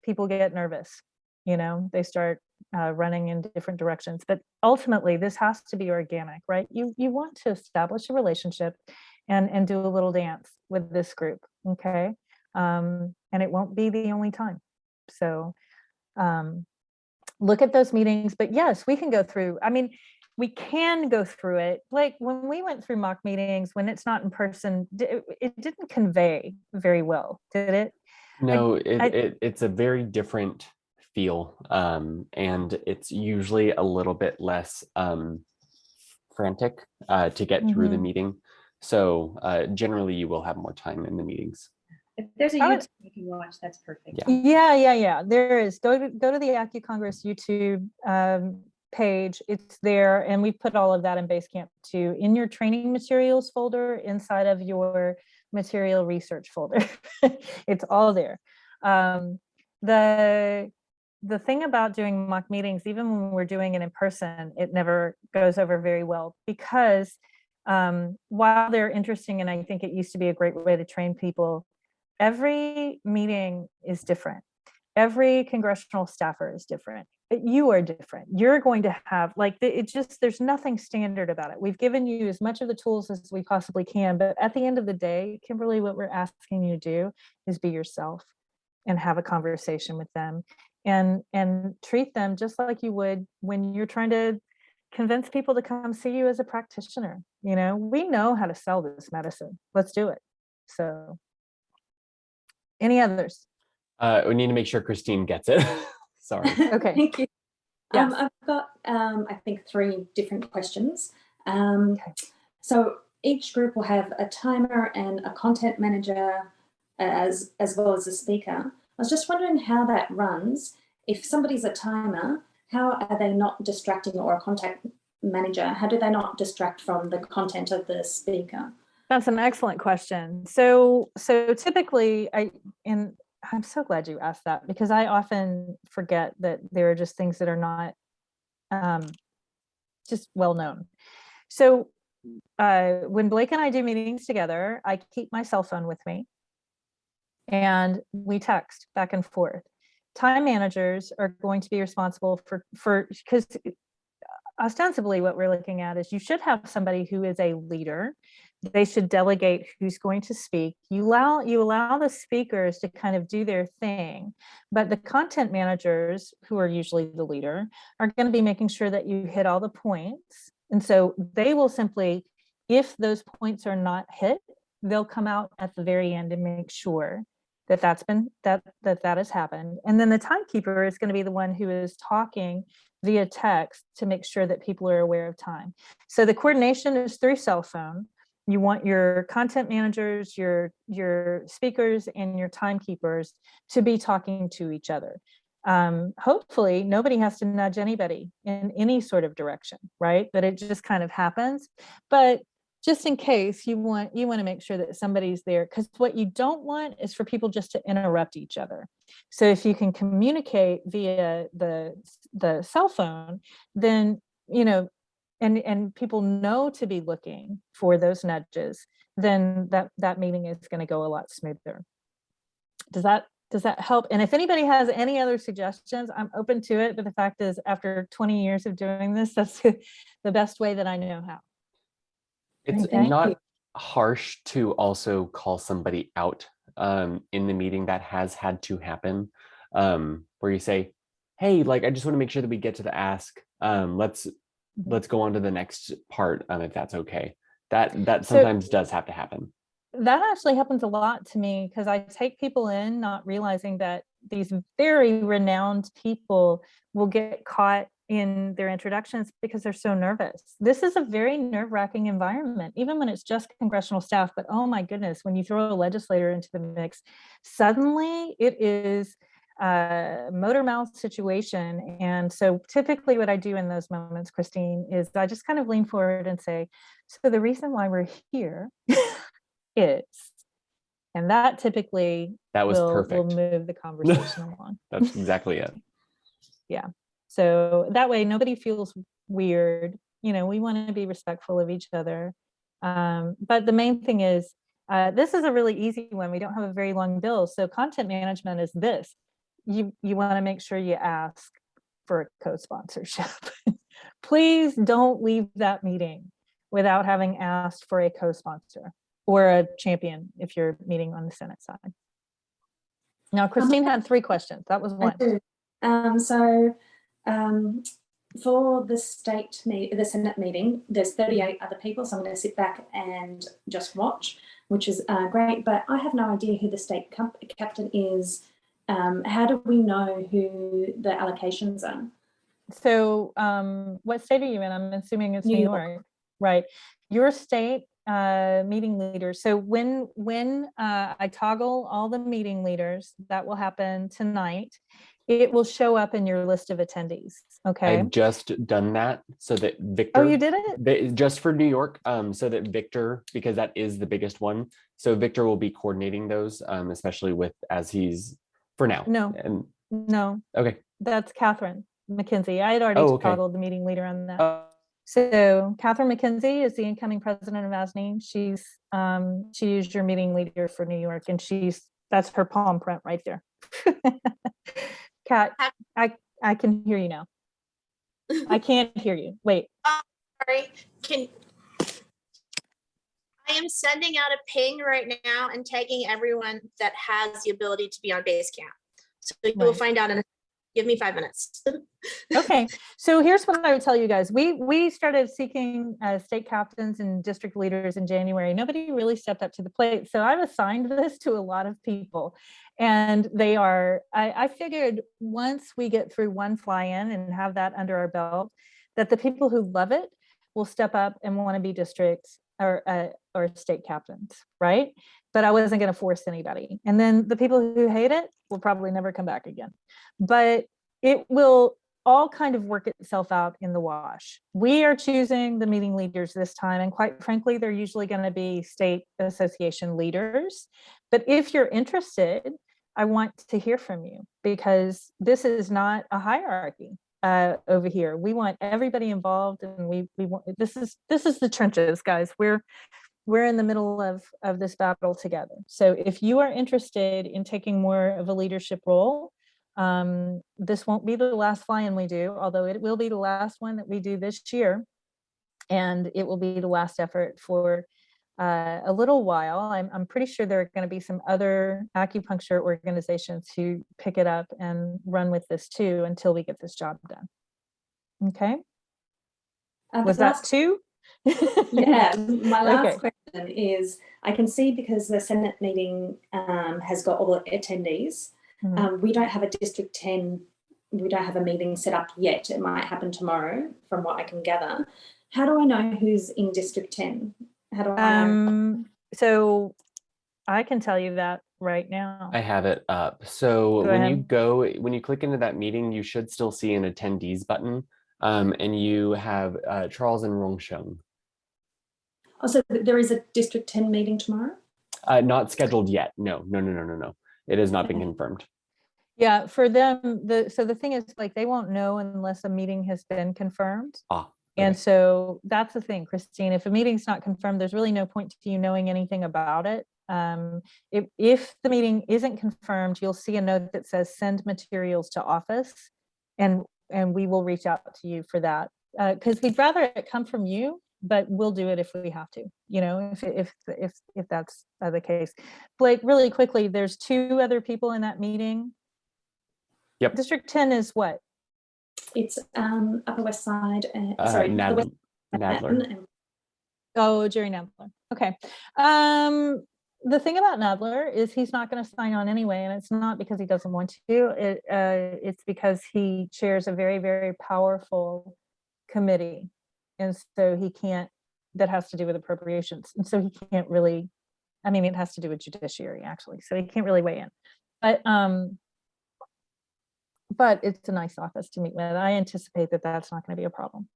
people get nervous. They start running in different directions. But ultimately, this has to be organic, right? You want to establish a relationship and do a little dance with this group, okay? And it won't be the only time. So look at those meetings. But yes, we can go through. We can go through it. Like when we went through mock meetings, when it's not in person, it didn't convey very well, did it? No, it's a very different feel. And it's usually a little bit less frantic to get through the meeting. So generally you will have more time in the meetings. If there's a YouTube you can watch, that's perfect. Yeah. There is. Go to the ACUCONGRESS YouTube page. It's there, and we've put all of that in Basecamp too, in your training materials folder inside of your material research folder. It's all there. The thing about doing mock meetings, even when we're doing it in person, it never goes over very well because while they're interesting, and I think it used to be a great way to train people, every meeting is different. Every congressional staffer is different. You are different. You're going to have there's nothing standard about it. We've given you as much of the tools as we possibly can, but at the end of the day, Kimberly, what we're asking you to do is be yourself and have a conversation with them and treat them just like you would when you're trying to convince people to come see you as a practitioner. We know how to sell this medicine. Let's do it. So any others? We need to make sure Christine gets it. Sorry. Okay. Thank you. Yes. I've got, I think, 3 different questions. So each group will have a timer and a content manager as well as a speaker. was just wondering how that runs. If somebody's a timer, how are they not distracting, or a contact manager, how do they not distract from the content of the speaker? That's an excellent question. So typically, I'm so glad you asked that, because I often forget that there are just things that are not just well known. So when Blake and I do meetings together, I keep my cell phone with me and we text back and forth. Time managers are going to be responsible for because ostensibly what we're looking at is you should have somebody who is a leader. They should delegate who's going to speak. You allow the speakers to kind of do their thing, but the content managers, who are usually the leader, are going to be making sure that you hit all the points. And so they will simply, if those points are not hit, they'll come out at the very end and make sure that that has happened. And then the timekeeper is going to be the one who is talking via text to make sure that people are aware of time. So the coordination is through cell phone. You want your content managers, your speakers, and your timekeepers to be talking to each other. Hopefully nobody has to nudge anybody in any sort of direction, right? That it just kind of happens. But just in case, you want to make sure that somebody's there, because what you don't want is for people just to interrupt each other. So if you can communicate via the cell phone, then, and people know to be looking for those nudges, then that meeting is going to go a lot smoother. Does that help? And if anybody has any other suggestions, I'm open to it. But the fact is, after 20 years of doing this, that's the best way that I know how. It's not harsh to also call somebody out in the meeting that has had to happen, where you say, hey, I just want to make sure that we get to the ask. Let's go on to the next part, if that's okay. That sometimes does have to happen. That actually happens a lot to me, because I take people in not realizing that these very renowned people will get caught in their introductions because they're so nervous. This is a very nerve-wracking environment, even when it's just congressional staff. But oh my goodness, when you throw a legislator into the mix, suddenly it is a motor mouth situation. And so typically what I do in those moments, Christine, is I just kind of lean forward and say, so the reason why we're here is, and that typically will move the conversation along. That's exactly it. Yeah. So that way nobody feels weird. We want to be respectful of each other. But the main thing is, this is a really easy one. We don't have a very long bill. So content management is this. You want to make sure you ask for a co-sponsorship. Please don't leave that meeting without having asked for a co-sponsor or a champion if you're meeting on the Senate side. Now, Christine had 3 questions. That was one. For the Senate meeting, there's 38 other people, so I'm going to sit back and just watch, which is great, but I have no idea who the state captain is. How do we know who the allocations are? So what state are you in? I'm assuming it's New York. Right. Your state meeting leaders. So when I toggle all the meeting leaders, that will happen tonight. It will show up in your list of attendees. Okay. I've just done that so that Victor. Oh, you did it? Just for New York, so that Victor, because that is the biggest one. So Victor will be coordinating those, especially as he's for now. No. Okay. That's Catherine McKenzie. I had already toggled the meeting leader on that. So Catherine McKenzie is the incoming president of ASNI. She is your meeting leader for New York, and that's her palm print right there. Kat, I can hear you now. I can't hear you. Wait. Sorry. I am sending out a ping right now and tagging everyone that has the ability to be on Basecamp. So you will find out give me 5 minutes. Okay. So here's what I would tell you guys. We started seeking state captains and district leaders in January. Nobody really stepped up to the plate. So I've assigned this to a lot of people. And they are, I figured once we get through one fly-in and have that under our belt, that the people who love it will step up and want to be district or state captains, right? But I wasn't going to force anybody. And then the people who hate it will probably never come back again. But it will all kind of work itself out in the wash. We are choosing the meeting leaders this time, and quite frankly, they're usually going to be state association leaders. But if you're interested, I want to hear from you, because this is not a hierarchy over here. We want everybody involved, and we want, this is the trenches, guys. We're in the middle of this battle together. So if you are interested in taking more of a leadership role, this won't be the last fly-in we do, although it will be the last one that we do this year. And it will be the last effort for a little while. I'm pretty sure there are going to be some other acupuncture organizations who pick it up and run with this too, until we get this job done. Okay. Was that two? Yeah, my last Okay. question is, I can see, because the Senate meeting has got all the attendees, we don't have a District 10, we don't have a meeting set up yet. It might happen tomorrow, from what I can gather. How do I know who's in District 10? How do I know? So I can tell you that right now. I have it up. So Go when you click into that meeting, you should still see an attendees button. And you have Charles and Rongsheng. Oh, so there is a District 10 meeting tomorrow? Not scheduled yet. No. It has not been confirmed. Yeah, for them, so the thing is, like, they won't know unless a meeting has been confirmed. Okay. And so that's the thing, Christine, if a meeting's not confirmed, there's really no point to you knowing anything about it. If the meeting isn't confirmed, you'll see a note that says send materials to office, and we will reach out to you for that. Because we'd rather it come from you, but we'll do it if we have to, if that's the case. Blake, really quickly, there's 2 other people in that meeting. Yep. District 10 is what? It's Upper West Side, sorry, the West Nadler. and Jerry Nadler. Okay. The thing about Nadler is he's not going to sign on anyway, and it's not because he doesn't want to. It's because he chairs a very, very powerful committee, and so he can't. That has to do with appropriations, and so he can't really. I mean, it has to do with judiciary actually, so he can't really weigh in. But it's a nice office to meet with. I anticipate that that's not going to be a problem.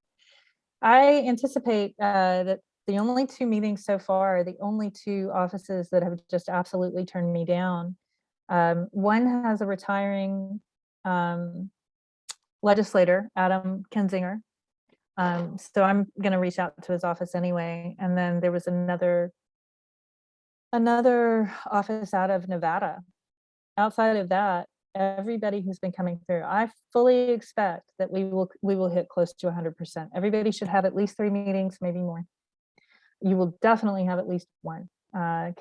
I anticipate that the only 2 meetings so far, the only 2 offices that have just absolutely turned me down. One has a retiring legislator, Adam Kinzinger. So I'm going to reach out to his office anyway. And then there was another office out of Nevada. Outside of that, everybody who's been coming through, I fully expect that we will hit close to 100%. Everybody should have at least 3 meetings, maybe more. You will definitely have at least 1.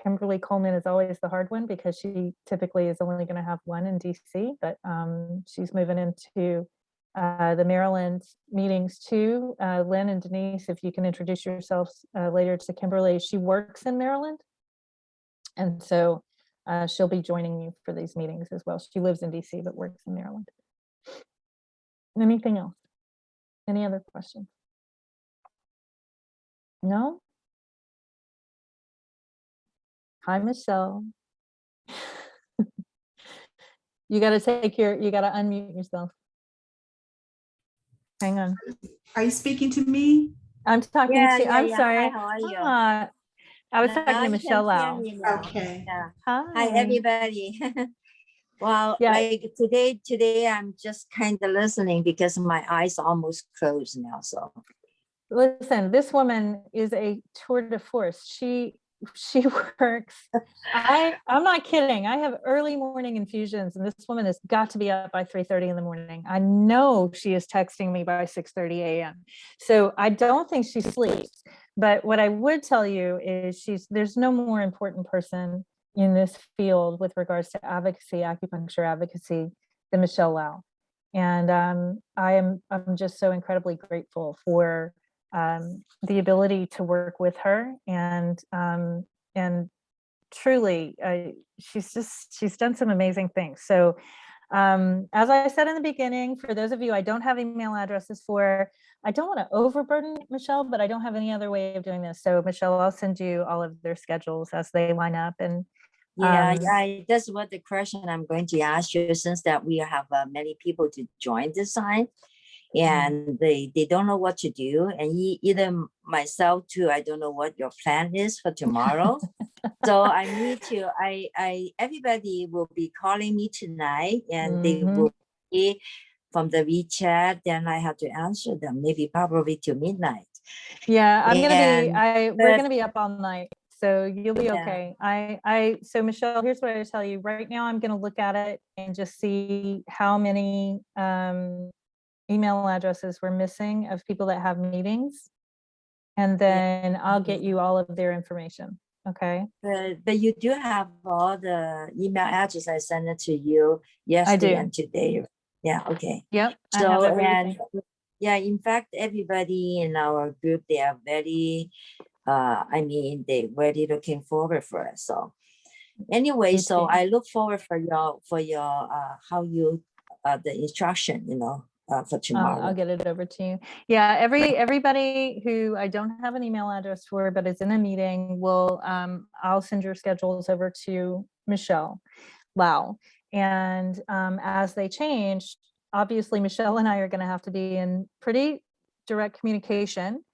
Kimberly Coleman is always the hard one, because she typically is only going to have 1 in DC, but she's moving into the Maryland meetings too. Lynn and Denise, if you can introduce yourselves later to Kimberly, she works in Maryland. And so she'll be joining you for these meetings as well. She lives in DC, but works in Maryland. Anything else? Any other questions? No? Hi, Michelle. You got to unmute yourself. Hang on. Are you speaking to me? I'm talking to, I'm sorry. Hi, how are you? I was talking to Michelle Lau. Okay. Yeah. Hi. Hi, everybody. Well, Yeah. like today I'm just kind of listening because my eyes almost closed now. So Listen, this woman is a tour de force. She works. I'm not kidding. I have early morning infusions, and this woman has got to be up by 3:30 in the morning. I know she is texting me by 6:30 a.m. So I don't think she sleeps. But what I would tell you is there's no more important person in this field with regards to advocacy, acupuncture advocacy, than Michelle Lau. And I'm just so incredibly grateful for the ability to work with her, and truly she's done some amazing things. So As I said in the beginning, for those of you I don't have email addresses for, I don't want to overburden Michelle, but I don't have any other way of doing this. So Michelle, I'll send you all of their schedules as they line up. And yeah, that's what the question I'm going to ask you, since that we have many people to join this sign, and they don't know what to do, and either myself too, I don't know what your plan is for tomorrow. So I need to, everybody will be calling me tonight, and they will be from the WeChat, then I have to answer them, maybe probably till midnight. Yeah, we're gonna be up all night, so you'll be Yeah. okay. So Michelle, here's what I tell you right now. I'm gonna look at it and just see how many email addresses we're missing of people that have meetings, and then I'll get you all of their information. Okay. But you do have all the email address I sent it to you yesterday and today. Yeah. Okay. Yep. So and yeah, in fact, everybody in our group, they are very, I mean, they really looking forward for us. So anyway, so I look forward for your how you the instruction, you know, for tomorrow. I'll get it over to you. Yeah, everybody who I don't have an email address for, but is in a meeting, will I'll send your schedules over to Michelle Lau. And as they change, obviously Michelle and I are going to have to be in pretty direct communication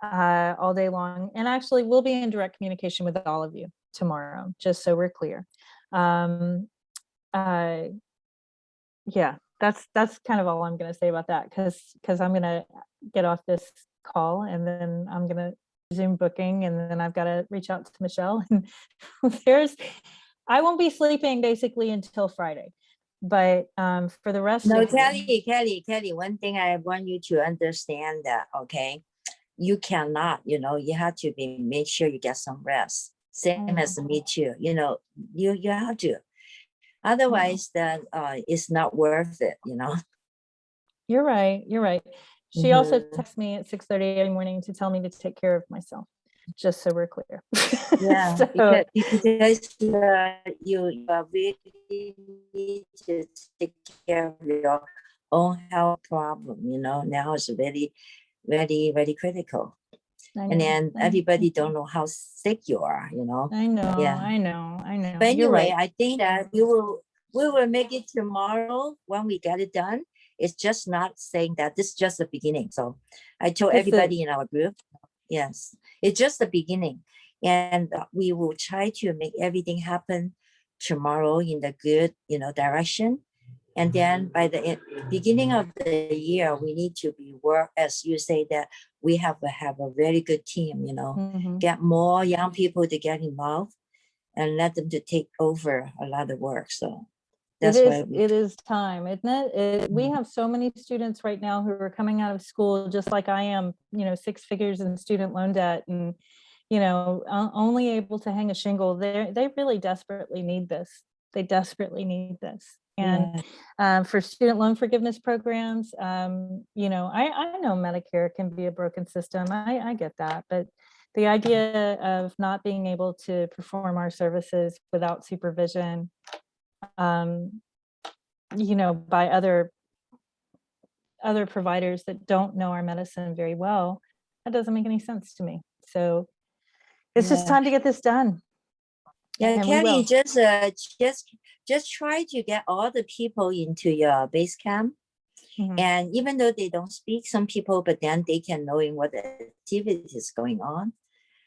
all day long. And actually we'll be in direct communication with all of you tomorrow, just so we're clear. Yeah, that's kind of all I'm going to say about that, because I'm going to get off this call and then I'm going to Zoom booking, and then I've got to reach out to Michelle. And I won't be sleeping basically until Friday, but for the rest No, of Kelly, one thing I want you to understand that, okay, you cannot, you know, you have to make sure you get some rest. Same as me too, you know, you have to. Otherwise, that it's not worth it, you know. You're right. She also texts me at 6:30 every morning to tell me to take care of myself, just so we're clear. Yeah, So, because you really need to take care of your own health problem, you know. Now it's very, very, very critical. And then everybody don't know how sick you are, you know. I know. Yeah. I know. But anyway, I think that we will make it tomorrow when we get it done. It's just not saying that this is just the beginning. So I told everybody in our group, yes, it's just the beginning. And we will try to make everything happen tomorrow in the good, you know, direction. And then by the beginning of the year, we need to be work, as you say, that we have a very good team, you know, get more young people to get involved and let them to take over a lot of work. So that's why it is time, isn't it? We have so many students right now who are coming out of school, just like I am, you know, 6 figures in student loan debt, and, you know, only able to hang a shingle. They really desperately need this. They desperately need this. And for student loan forgiveness programs, you know, I know Medicare can be a broken system. I get that, but the idea of not being able to perform our services without supervision, you know, by other providers that don't know our medicine very well, that doesn't make any sense to me. So it's just time to get this done. Yeah, Kelly, just try to get all the people into your base camp. And even though they don't speak, some people, but then they can know in what activity is going on.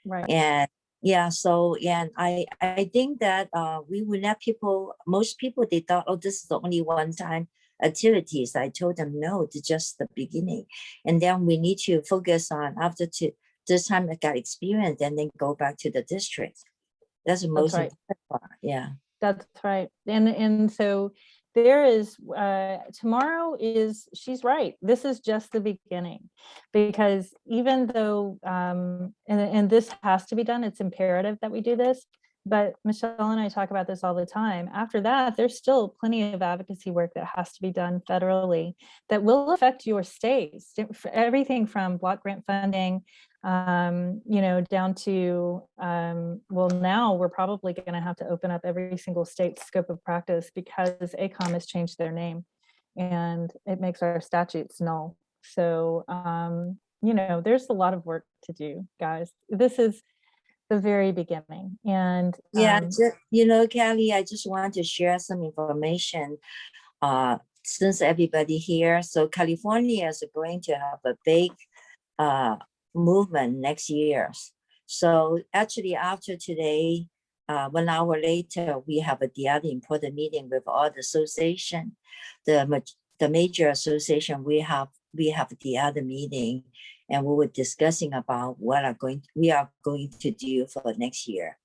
Right. And yeah, so, and I think that we will let people, most people, they thought, oh, this is the only one-time activities. I told them, no, it's just the beginning. And then we need to focus on after this time I got experience and then go back to the district. That's the most important part. Yeah. That's right. And so there is, tomorrow is, she's right. This is just the beginning, because even though, and this has to be done, it's imperative that we do this, but Michelle and I talk about this all the time. After that, there's still plenty of advocacy work that has to be done federally that will affect your states, everything from block grant funding, you know, down to, well, now we're probably going to have to open up every single state's scope of practice because ACOM has changed their name and it makes our statutes null. So, you know, there's a lot of work to do, guys. This is the very beginning. And yeah, you know, Kelly, I just want to share some information since everybody here. So California is going to have a big movement next year. So actually after today, 1 hour later, we have the other important meeting with all the association, the major association. We have the other meeting, and we were discussing about what we are going to do for next year.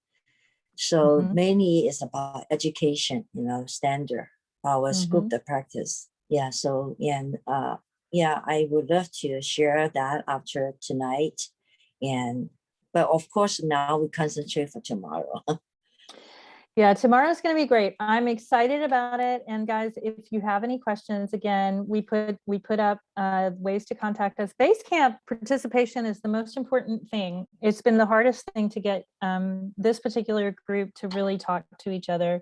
So mainly it's about education, you know, standard, our scope of practice. Yeah. So and yeah, I would love to share that after tonight, but of course now we concentrate for tomorrow. Yeah, tomorrow's going to be great. I'm excited about it. And guys, if you have any questions, again, we put up ways to contact us. Basecamp participation is the most important thing. It's been the hardest thing to get this particular group to really talk to each other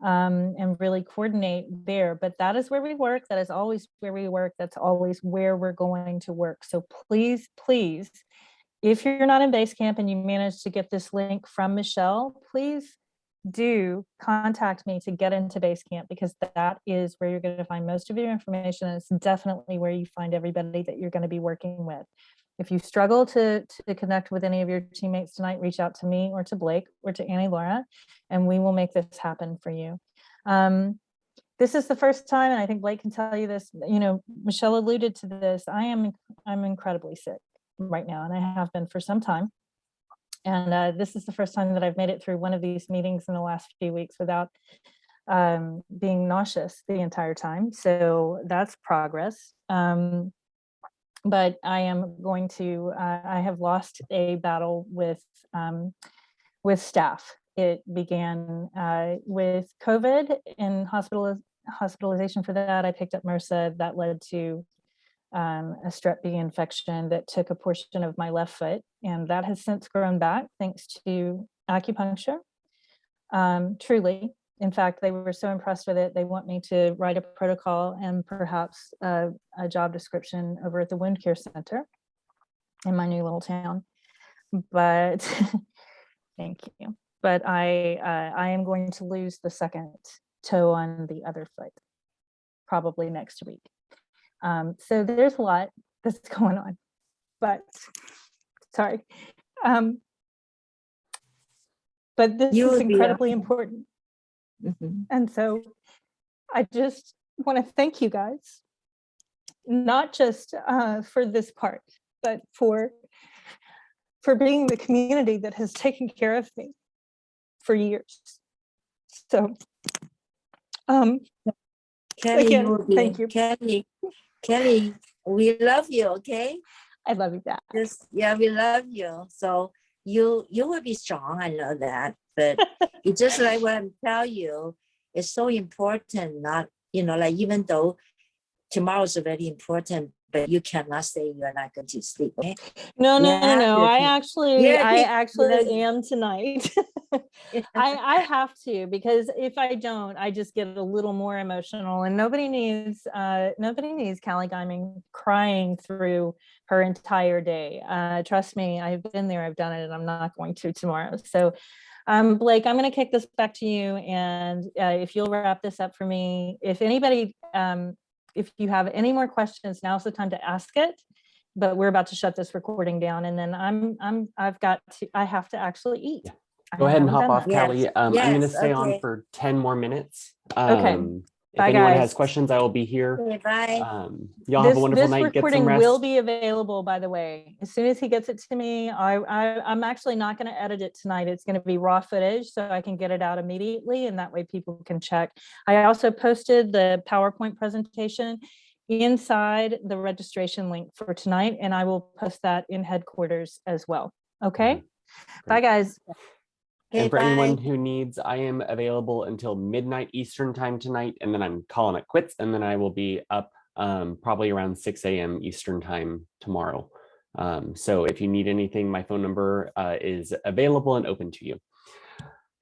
and really coordinate there. But that is where we work. That is always where we work. That's always where we're going to work. So please, please, if you're not in Basecamp and you manage to get this link from Michelle, please do contact me to get into Basecamp, because that is where you're going to find most of your information. And it's definitely where you find everybody that you're going to be working with. If you struggle to connect with any of your teammates tonight, reach out to me or to Blake or to Annie Laura, and we will make this happen for you. This is the first time, and I think Blake can tell you this, you know, Michelle alluded to this. I'm incredibly sick right now, and I have been for some time. And this is the first time that I've made it through one of these meetings in the last few weeks without being nauseous the entire time. So that's progress. But I am going to, I have lost a battle with staff. It began with COVID and hospitalization for that. I picked up MRSA. That led to a strep B infection that took a portion of my left foot, and that has since grown back thanks to acupuncture. Truly, in fact, they were so impressed with it, they want me to write a protocol and perhaps a job description over at the wound care center in my new little town. But thank you. But I am going to lose the second toe on the other foot probably next week. So there's a lot that's going on, but sorry. But this is incredibly important. And so I just want to thank you guys, not just for this part, but for being the community that has taken care of me for years. So Kelly, again, thank you. Kelly, we love you, okay? I love you back. Yeah, we love you. So you will be strong, I know that. But it's just like what I'm telling you, it's so important, not, you know, like even though tomorrow is very important, but you cannot say you're not going to sleep, okay? No. I actually am tonight. I have to, because if I don't, I just get a little more emotional, and nobody needs Callie Guyman crying through her entire day. Trust me, I've been there, I've done it, and I'm not going to tomorrow. So Blake, I'm going to kick this back to you, and if you'll wrap this up for me. If anybody, if you have any more questions, now's the time to ask it. But we're about to shut this recording down, and then I have to actually eat. Yeah. Go ahead and hop off, Callie. I'm going to stay on okay. for 10 more minutes. Okay. If anyone has questions, I will be here. Okay, bye. Y'all have a wonderful night. Get some This recording rest. will be available, by the way. As soon as he gets it to me, I'm actually not going to edit it tonight. It's going to be raw footage, so I can get it out immediately, and that way people can check. I also posted the PowerPoint presentation inside the registration link for tonight, and I will post that in headquarters as well. Okay? Bye, guys. And for anyone who needs, I am available until midnight Eastern time tonight, and then I'm calling it quits, and then I will be up probably around 6 a.m. Eastern time tomorrow. So if you need anything, my phone number is available and open to you.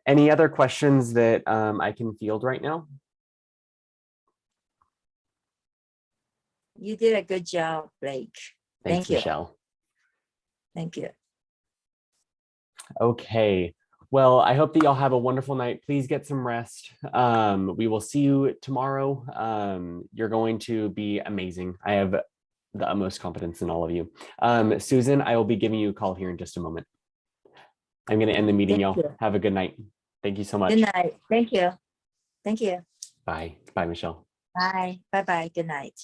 Any other questions that I can field right now? You did a good job, Blake. Thanks, Thank you. Michelle. Thank you. Okay. Well, I hope that y'all have a wonderful night. Please get some rest. We will see you tomorrow. You're going to be amazing. I have the utmost confidence in all of you. Susan, I will be giving you a call here in just a moment. I'm going to end the meeting, Thank y'all. you. Have a good night. Thank you so much. Good night. Thank you. Thank you. Bye. Bye, Michelle. Bye. Bye-bye. Good night.